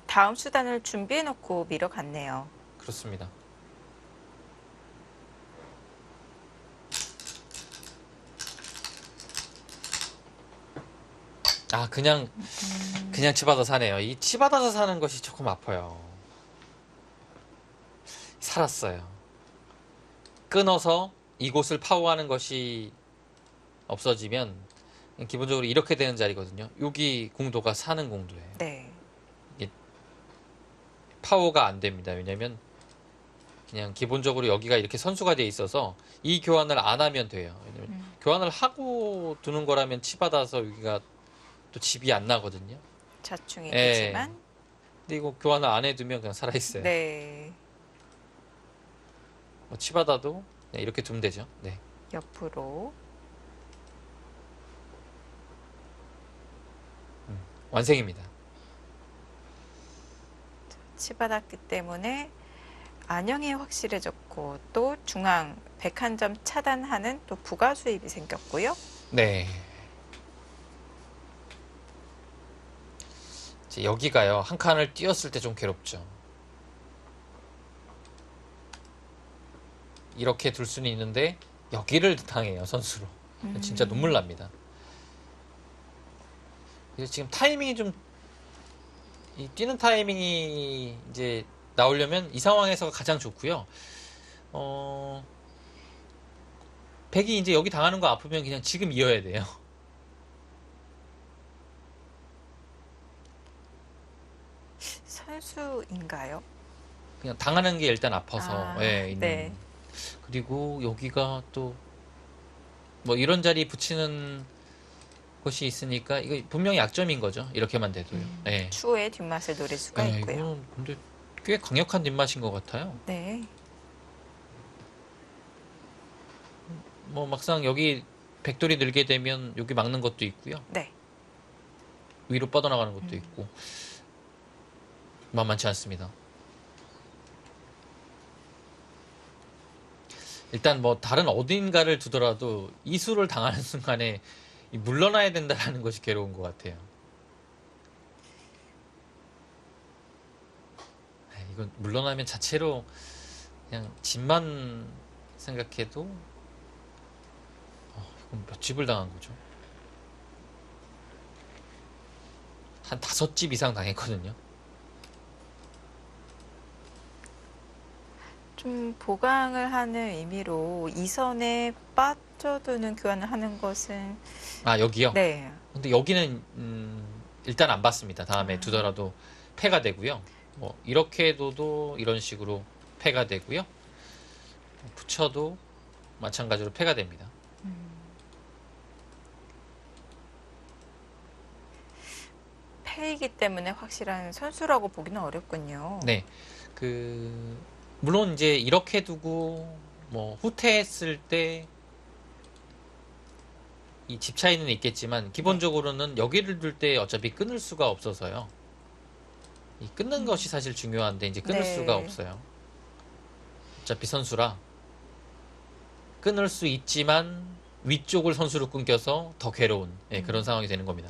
Speaker 1: 다음 수단을 준비해 놓고 밀어갔네요.
Speaker 2: 그렇습니다. 아, 그냥 치받아 사네요. 이 치받아서 사는 것이 조금 아파요. 살았어요. 끊어서 이곳을 파워하는 것이 없어지면 기본적으로 이렇게 되는 자리거든요. 여기 공도가 사는 공도예요.
Speaker 1: 네.
Speaker 2: 파워가 안 됩니다. 왜냐면 그냥 기본적으로 여기가 이렇게 선수가 돼 있어서 이 교환을 안 하면 돼요. 왜냐면 교환을 하고 두는 거라면 치받아서 여기가 또 집이 안 나거든요.
Speaker 1: 자충이
Speaker 2: 예.
Speaker 1: 되지만.
Speaker 2: 근데 이거 교환을 안 해두면 그냥 살아있어요.
Speaker 1: 네.
Speaker 2: 뭐 치받아도 그냥 이렇게 두면 되죠. 네.
Speaker 1: 옆으로.
Speaker 2: 완성입니다.
Speaker 1: 치받았기 때문에 안형이 확실해졌고 또 중앙 101점 차단하는 또 부가 수입이 생겼고요.
Speaker 2: 네. 이제 여기가요. 한 칸을 띄었을 때 좀 괴롭죠. 이렇게 둘 수는 있는데 여기를 당해요. 선수로. 진짜 눈물 납니다. 그래서 지금 타이밍이 좀 이 뛰는 타이밍이 이제 나오려면 이 상황에서가 가장 좋고요. 백이 이제 여기 당하는 거 아프면 그냥 지금 이어야 돼요.
Speaker 1: 선수인가요?
Speaker 2: 그냥 당하는 게 일단 아파서
Speaker 1: 아,
Speaker 2: 예, 있는.
Speaker 1: 네.
Speaker 2: 그리고 여기가 또 뭐 이런 자리 붙이는 것이 있으니까 이거 분명히 약점인 거죠. 이렇게만 돼도요. 예.
Speaker 1: 추후에 뒷맛을 노릴 수가
Speaker 2: 예,
Speaker 1: 있고요.
Speaker 2: 이거는 근데 꽤 강력한 뒷맛인 것 같아요.
Speaker 1: 네.
Speaker 2: 뭐 막상 여기 백돌이 늘게 되면 여기 막는 것도 있고요.
Speaker 1: 네.
Speaker 2: 위로 뻗어나가는 것도 있고 만만치 않습니다. 일단 뭐 다른 어딘가를 두더라도 이수를 당하는 순간에 물러나야 된다라는 것이 괴로운 것 같아요. 이건 물러나면 자체로 그냥 집만 생각해도 이건 몇 집을 당한 거죠? 한 5집 이상 당했거든요.
Speaker 1: 좀 보강을 하는 의미로 이 선에 빠져드는 교환을 하는 것은
Speaker 2: 아, 여기요?
Speaker 1: 네.
Speaker 2: 근데 여기는 일단 안 받습니다. 다음에 두더라도 패가 되고요. 뭐 이렇게 둬도 이런 식으로 패가 되고요. 붙여도 마찬가지로 패가 됩니다.
Speaker 1: 패이기 때문에 확실한 선수라고 보기는 어렵군요.
Speaker 2: 네, 물론 이제 이렇게 두고 뭐 후퇴했을 때 이 집 차이는 있겠지만 기본적으로는 여기를 둘 때 어차피 끊을 수가 없어서요. 이 끊는 것이 사실 중요한데 이제 끊을
Speaker 1: 네.
Speaker 2: 수가 없어요. 어차피 선수라 끊을 수 있지만 위쪽을 선수로 끊겨서 더 괴로운 그런 상황이 되는 겁니다.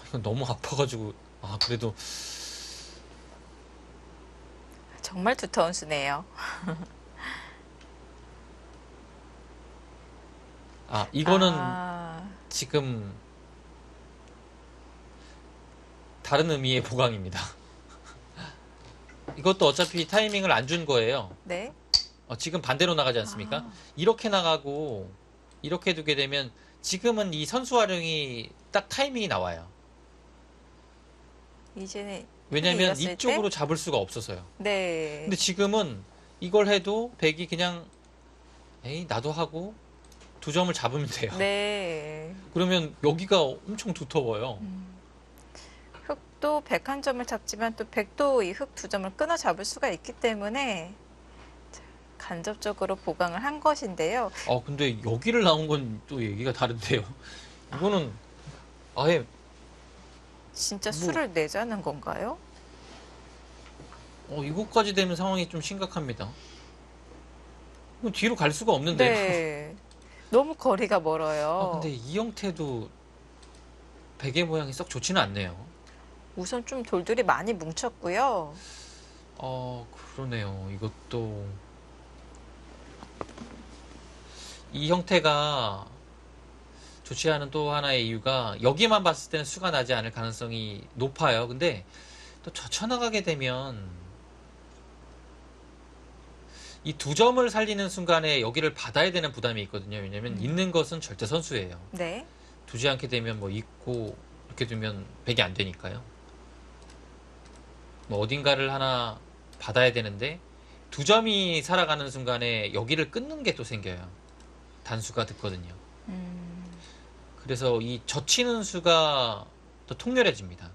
Speaker 2: 이건 너무 아파가지고 그래도
Speaker 1: 정말 두터운 수네요.
Speaker 2: 이거는
Speaker 1: 아,
Speaker 2: 지금 다른 의미의 보강입니다. 이것도 어차피 타이밍을 안 준 거예요.
Speaker 1: 네.
Speaker 2: 지금 반대로 나가지 않습니까?
Speaker 1: 아.
Speaker 2: 이렇게 나가고 이렇게 두게 되면 지금은 이 선수 활용이 딱 타이밍이 나와요.
Speaker 1: 이제는
Speaker 2: 왜냐면
Speaker 1: 이었을
Speaker 2: 이쪽으로
Speaker 1: 때?
Speaker 2: 잡을 수가 없어서요.
Speaker 1: 네.
Speaker 2: 근데 지금은 이걸 해도 백이 그냥 에이 나도 하고 2점을 잡으면 돼요.
Speaker 1: 네.
Speaker 2: 그러면 여기가 엄청 두터워요.
Speaker 1: 흑도 101점을 잡지만 또 백도 이 흑 2점을 끊어 잡을 수가 있기 때문에 자, 간접적으로 보강을 한 것인데요.
Speaker 2: 근데 여기를 나온 건 또 얘기가 다른데요. 이거는 아예
Speaker 1: 진짜
Speaker 2: 뭐-
Speaker 1: 수를 내자는 건가요?
Speaker 2: 이것까지 되면 상황이 좀 심각합니다. 이거 뒤로 갈 수가 없는데요.
Speaker 1: 네. 너무 거리가 멀어요.
Speaker 2: 근데 이 형태도 베개 모양이 썩 좋지는 않네요.
Speaker 1: 우선 좀 돌들이 많이 뭉쳤고요.
Speaker 2: 그러네요. 이것도 이 형태가 좋지 않은 또 하나의 이유가 여기만 봤을 때는 수가 나지 않을 가능성이 높아요. 근데 또 젖혀나가게 되면 이 2점을 살리는 순간에 여기를 받아야 되는 부담이 있거든요. 왜냐면 있는 것은 절대 선수예요.
Speaker 1: 네.
Speaker 2: 두지 않게 되면 뭐 있고 이렇게 두면 백이 안 되니까요. 뭐 어딘가를 하나 받아야 되는데 2점이 살아가는 순간에 여기를 끊는 게 또 생겨요. 단수가 듣거든요. 그래서 이 젖히는 수가 더 통렬해집니다.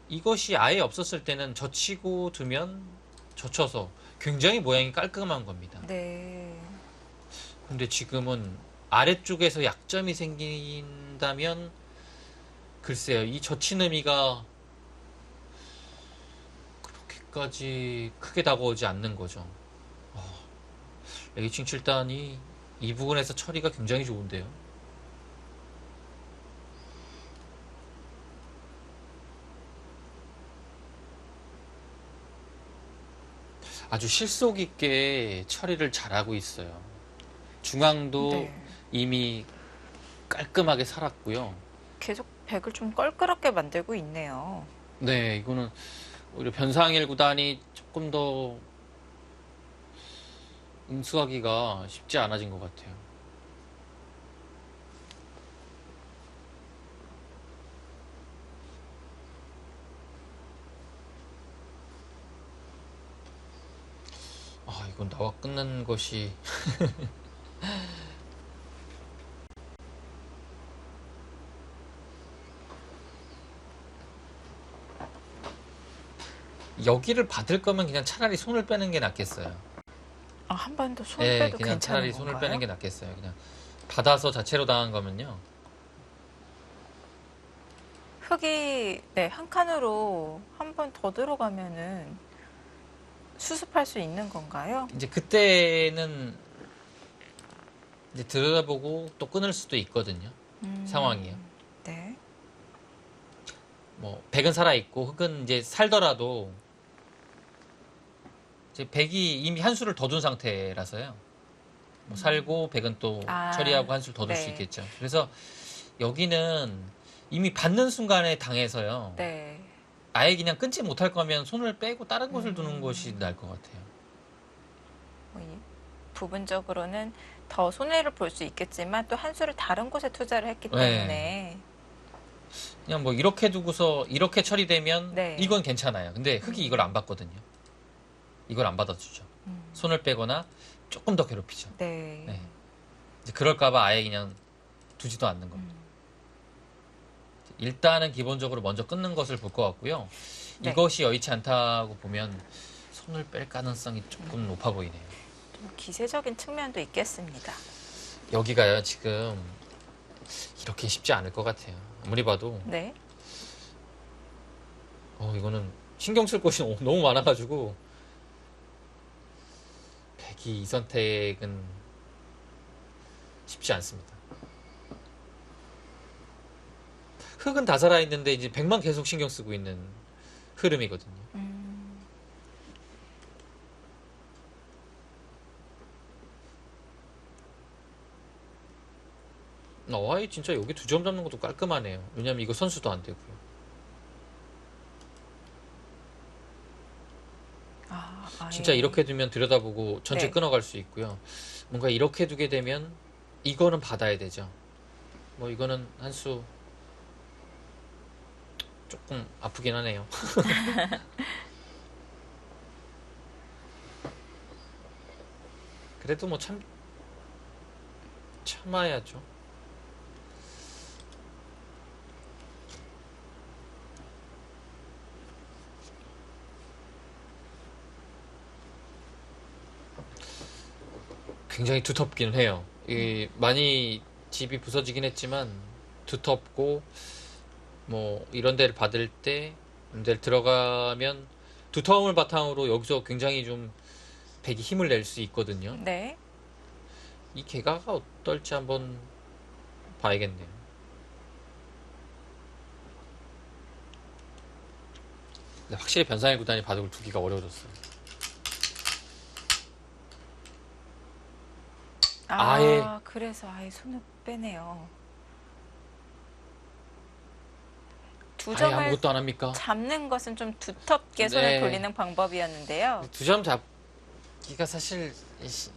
Speaker 2: 이것이 아예 없었을 때는 젖히고 두면 젖혀서 굉장히 모양이 깔끔한 겁니다.
Speaker 1: 네.
Speaker 2: 근데 지금은 아래쪽에서 약점이 생긴다면 글쎄요, 이 젖힌 의미가 그렇게까지 크게 다가오지 않는 거죠. A층 7단이 이 부분에서 처리가 굉장히 좋은데요. 아주 실속 있게 처리를 잘하고 있어요. 중앙도
Speaker 1: 네.
Speaker 2: 이미 깔끔하게 살았고요.
Speaker 1: 계속 백을 좀 껄끄럽게 만들고 있네요.
Speaker 2: 네, 이거는 오히려 변상일 구단이 조금 더 응수하기가 쉽지 않아진 것 같아요. 이건 나와 끊는 것이 여기를 받을 거면 그냥 차라리 손을 빼는 게 낫겠어요.
Speaker 1: 아, 한 번 더 손
Speaker 2: 네,
Speaker 1: 빼도
Speaker 2: 그냥
Speaker 1: 괜찮은
Speaker 2: 차라리
Speaker 1: 건가요?
Speaker 2: 손을 빼는 게 낫겠어요. 그냥 받아서 자체로 당한 거면요.
Speaker 1: 흙이 네, 한 칸으로 한 번 더 들어가면은 수습할 수 있는 건가요?
Speaker 2: 이제 그때는 이제 들여다보고 또 끊을 수도 있거든요. 상황이요.
Speaker 1: 네.
Speaker 2: 뭐 백은 살아 있고 흙은 이제 살더라도 이제 백이 이미 한 수를 더 둔 상태라서요. 뭐 살고 백은 또
Speaker 1: 아,
Speaker 2: 처리하고 한 수를 더 줄 수
Speaker 1: 네.
Speaker 2: 있겠죠. 그래서 여기는 이미 받는 순간에 당해서요.
Speaker 1: 네.
Speaker 2: 아예 그냥 끊지 못할 거면 손을 빼고 다른 곳을 두는 것이 나을 것 같아요.
Speaker 1: 뭐 이 부분적으로는 더 손해를 볼 수 있겠지만 또 한 수를 다른 곳에 투자를 했기
Speaker 2: 네.
Speaker 1: 때문에
Speaker 2: 그냥 뭐 이렇게 두고서 이렇게 처리되면
Speaker 1: 네.
Speaker 2: 이건 괜찮아요. 근데 흙이 이걸 안 받거든요. 이걸 안 받아주죠. 손을 빼거나 조금 더 괴롭히죠.
Speaker 1: 네.
Speaker 2: 네. 이제 그럴까봐 아예 그냥 두지도 않는 겁니다. 일단은 기본적으로 먼저 끊는 것을 볼 것 같고요.
Speaker 1: 네.
Speaker 2: 이것이 여의치 않다고 보면 손을 뺄 가능성이 조금 높아 보이네요.
Speaker 1: 좀 기세적인 측면도 있겠습니다.
Speaker 2: 여기가요, 지금 이렇게 쉽지 않을 것 같아요. 아무리 봐도
Speaker 1: 네.
Speaker 2: 이거는 신경 쓸 곳이 너무 많아가지고 백이 이 선택은 쉽지 않습니다. 흙은 다 살아있는데 이제 백만 계속 신경 쓰고 있는 흐름이거든요. 아예 진짜 여기 두 점 잡는 것도 깔끔하네요. 왜냐면 이거 선수도 안 되고요.
Speaker 1: 아예.
Speaker 2: 진짜 이렇게 두면 들여다보고 전체
Speaker 1: 네.
Speaker 2: 끊어갈 수 있고요. 뭔가 이렇게 두게 되면 이거는 받아야 되죠. 뭐 이거는 한 수 조금 아프긴 하네요. 그래도 뭐 참아야죠. 굉장히 두텁기는 해요. 많이 집이 부서지긴 했지만 두텁고 뭐 이런 데를 받을 때 이런 데를 들어가면 두터움을 바탕으로 여기서 굉장히 좀 백이 힘을 낼 수 있거든요.
Speaker 1: 네.
Speaker 2: 이 개가가 어떨지 한번 봐야겠네요. 근데 확실히 변상의 구단이 바둑을 두기가 어려워졌어요. 아예.
Speaker 1: 그래서 아예 손을 빼네요. 두
Speaker 2: 아예
Speaker 1: 점을
Speaker 2: 아무것도 안 합니까?
Speaker 1: 잡는 것은 좀 두텁게 손을
Speaker 2: 네.
Speaker 1: 돌리는 방법이었는데요.
Speaker 2: 두 점 잡기가 사실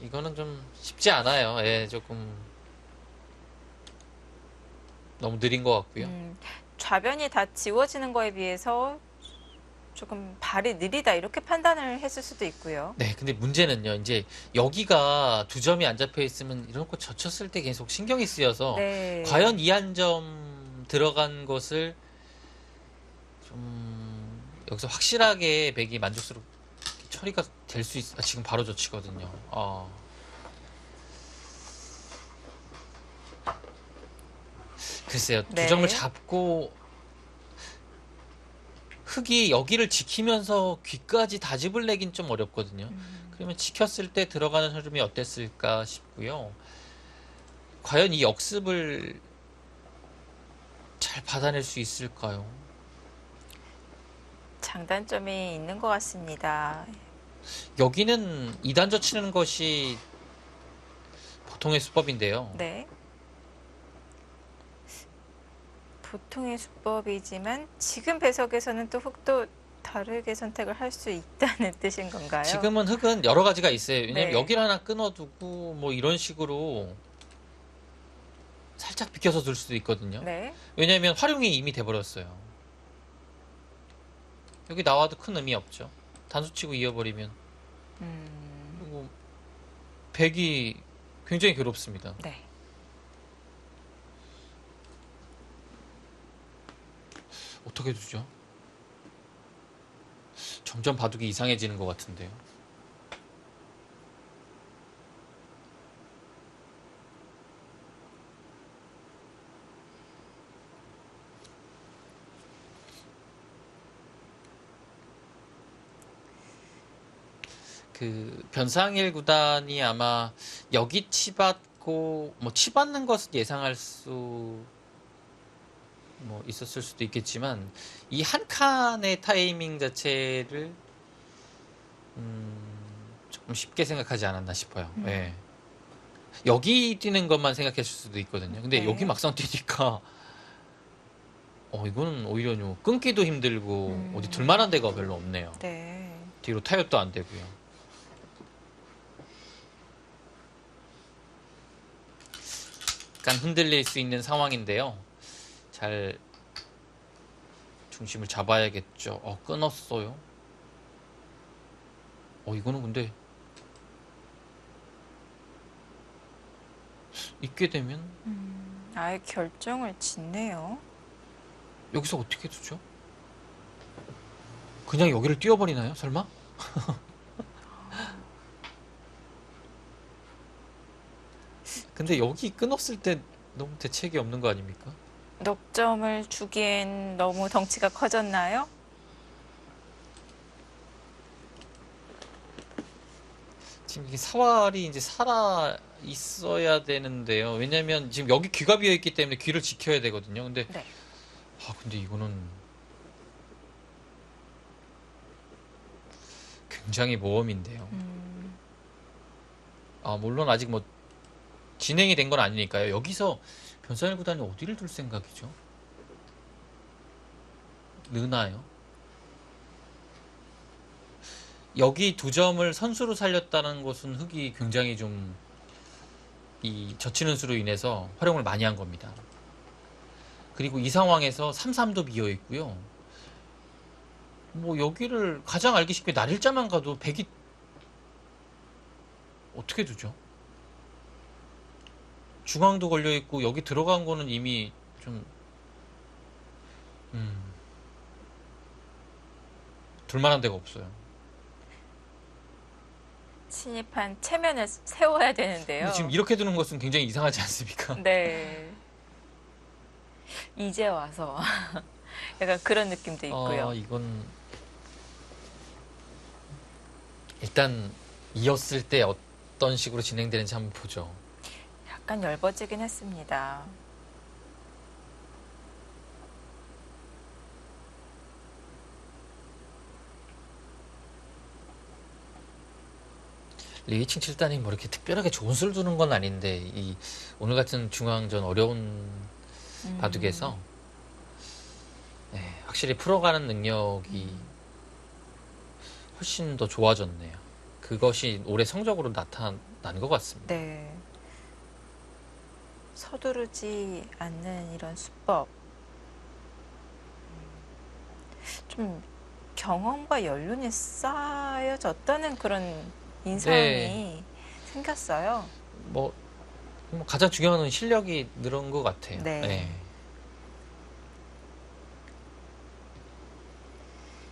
Speaker 2: 이거는 좀 쉽지 않아요. 예, 조금 너무 느린 것 같고요.
Speaker 1: 좌변이 다 지워지는 거에 비해서 조금 발이 느리다 이렇게 판단을 했을 수도 있고요.
Speaker 2: 네, 근데 문제는요. 이제 여기가 두 점이 안 잡혀 있으면 이런 거 젖혔을 때 계속 신경이 쓰여서
Speaker 1: 네.
Speaker 2: 과연 이 한 점 들어간 것을 좀 여기서 확실하게 백이 만족스럽게 처리가 될 수 있. 지금 바로 젖히거든요. 글쎄요,
Speaker 1: 네.
Speaker 2: 두 점을 잡고 흙이 여기를 지키면서 귀까지 다 집을내긴 좀 어렵거든요. 그러면 지켰을 때 들어가는 흐름이 어땠을까 싶고요. 과연 이 역습을 잘 받아낼 수 있을까요?
Speaker 1: 장단점이 있는 것 같습니다.
Speaker 2: 여기는 2단저 치는 것이 보통의 수법인데요.
Speaker 1: 네. 보통의 수법이지만 지금 배석에서는 또 흙도 다르게 선택을 할 수 있다는 뜻인 건가요?
Speaker 2: 지금은 흙은 여러 가지가 있어요. 왜냐면
Speaker 1: 네.
Speaker 2: 여기를 하나 끊어두고 뭐 이런 식으로 살짝 비켜서 둘 수도 있거든요.
Speaker 1: 네.
Speaker 2: 왜냐면 활용이 이미 돼버렸어요. 여기 나와도 큰 의미 없죠. 단수치고 이어버리면. 그리고 백이 굉장히 괴롭습니다.
Speaker 1: 네.
Speaker 2: 어떻게 두죠? 점점 바둑이 이상해지는 것 같은데요. 그 변상일 구단이 아마 여기 치받고 뭐 치받는 것은 예상할 수 뭐 있었을 수도 있겠지만 이 한 칸의 타이밍 자체를 조금 쉽게 생각하지 않았나 싶어요. 예. 여기 뛰는 것만 생각했을 수도 있거든요. 근데
Speaker 1: 네.
Speaker 2: 여기 막상 뛰니까 이거는 오히려 좀 끊기도 힘들고 어디 둘만한 데가 별로 없네요.
Speaker 1: 네.
Speaker 2: 뒤로 타협도 안 되고요. 약간 흔들릴 수 있는 상황인데요. 잘 중심을 잡아야겠죠. 끊었어요. 이거는 근데 있게 되면
Speaker 1: 아예 결정을 짓네요.
Speaker 2: 여기서 어떻게 두죠? 그냥 여기를 띄워버리나요? 설마? 근데 여기 끊었을 때 너무 대책이 없는 거 아닙니까?
Speaker 1: 넉점을 주기엔 너무 덩치가 커졌나요?
Speaker 2: 지금 이게 사활이 이제 살아 있어야 되는데요. 왜냐면 지금 여기 귀가 비어 있기 때문에 귀를 지켜야 되거든요. 근데
Speaker 1: 네.
Speaker 2: 근데 이거는 굉장히 모험인데요. 물론 아직 뭐 진행이 된 건 아니니까요. 여기서 변상일 구단이 어디를 둘 생각이죠? 느나요? 여기 두 점을 선수로 살렸다는 것은 흑이 굉장히 좀 이 젖히는 수로 인해서 활용을 많이 한 겁니다. 그리고 이 상황에서 3-3도 비어 있고요. 뭐 여기를 가장 알기 쉽게 날일자만 가도 백이 어떻게 두죠? 중앙도 걸려 있고 여기 들어간 거는 이미 좀 둘만한 데가 없어요.
Speaker 1: 침입한 체면을 세워야 되는데요.
Speaker 2: 근데 지금 이렇게 두는 것은 굉장히 이상하지 않습니까?
Speaker 1: 네. 이제 와서 약간 그런 느낌도 있고요.
Speaker 2: 이건 일단 이었을 때 어떤 식으로 진행되는지 한번 보죠.
Speaker 1: 약간 엷어지긴 했습니다.
Speaker 2: 리칭 7단이 뭐 이렇게 특별하게 좋은 수를 두는 건 아닌데 이 오늘 같은 중앙전 어려운 바둑에서 확실히 풀어가는 능력이 훨씬 더 좋아졌네요. 그것이 올해 성적으로 나타난 것 같습니다.
Speaker 1: 네. 서두르지 않는 이런 수법. 좀 경험과 연륜이 쌓여졌다는 그런 인상이 생겼어요.
Speaker 2: 뭐 가장 중요한 건 실력이 늘은 것 같아요.
Speaker 1: 네.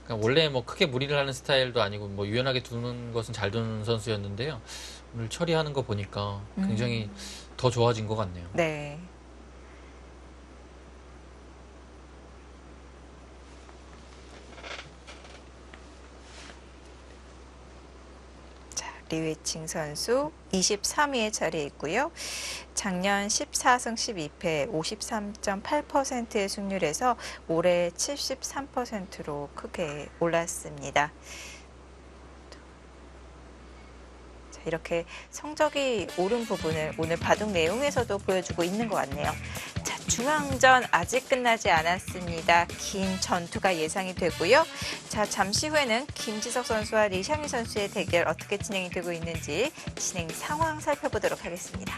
Speaker 2: 그러니까 원래 뭐 크게 무리를 하는 스타일도 아니고 뭐 유연하게 두는 것은 잘 두는 선수였는데요. 오늘 처리하는 거 보니까 굉장히 더 좋아진 것 같네요.
Speaker 1: 네. 자, 리웨칭 선수 23위에 자리에 있고요. 작년 14승 12패 53.8%의 승률에서 올해 73%로 크게 올랐습니다. 자, 이렇게 성적이 오른 부분을 오늘 바둑 내용에서도 보여주고 있는 것 같네요. 자, 중앙전 아직 끝나지 않았습니다. 긴 전투가 예상이 되고요. 자, 잠시 후에는 김지석 선수와 리샹이 선수의 대결 어떻게 진행이 되고 있는지 진행 상황 살펴보도록 하겠습니다.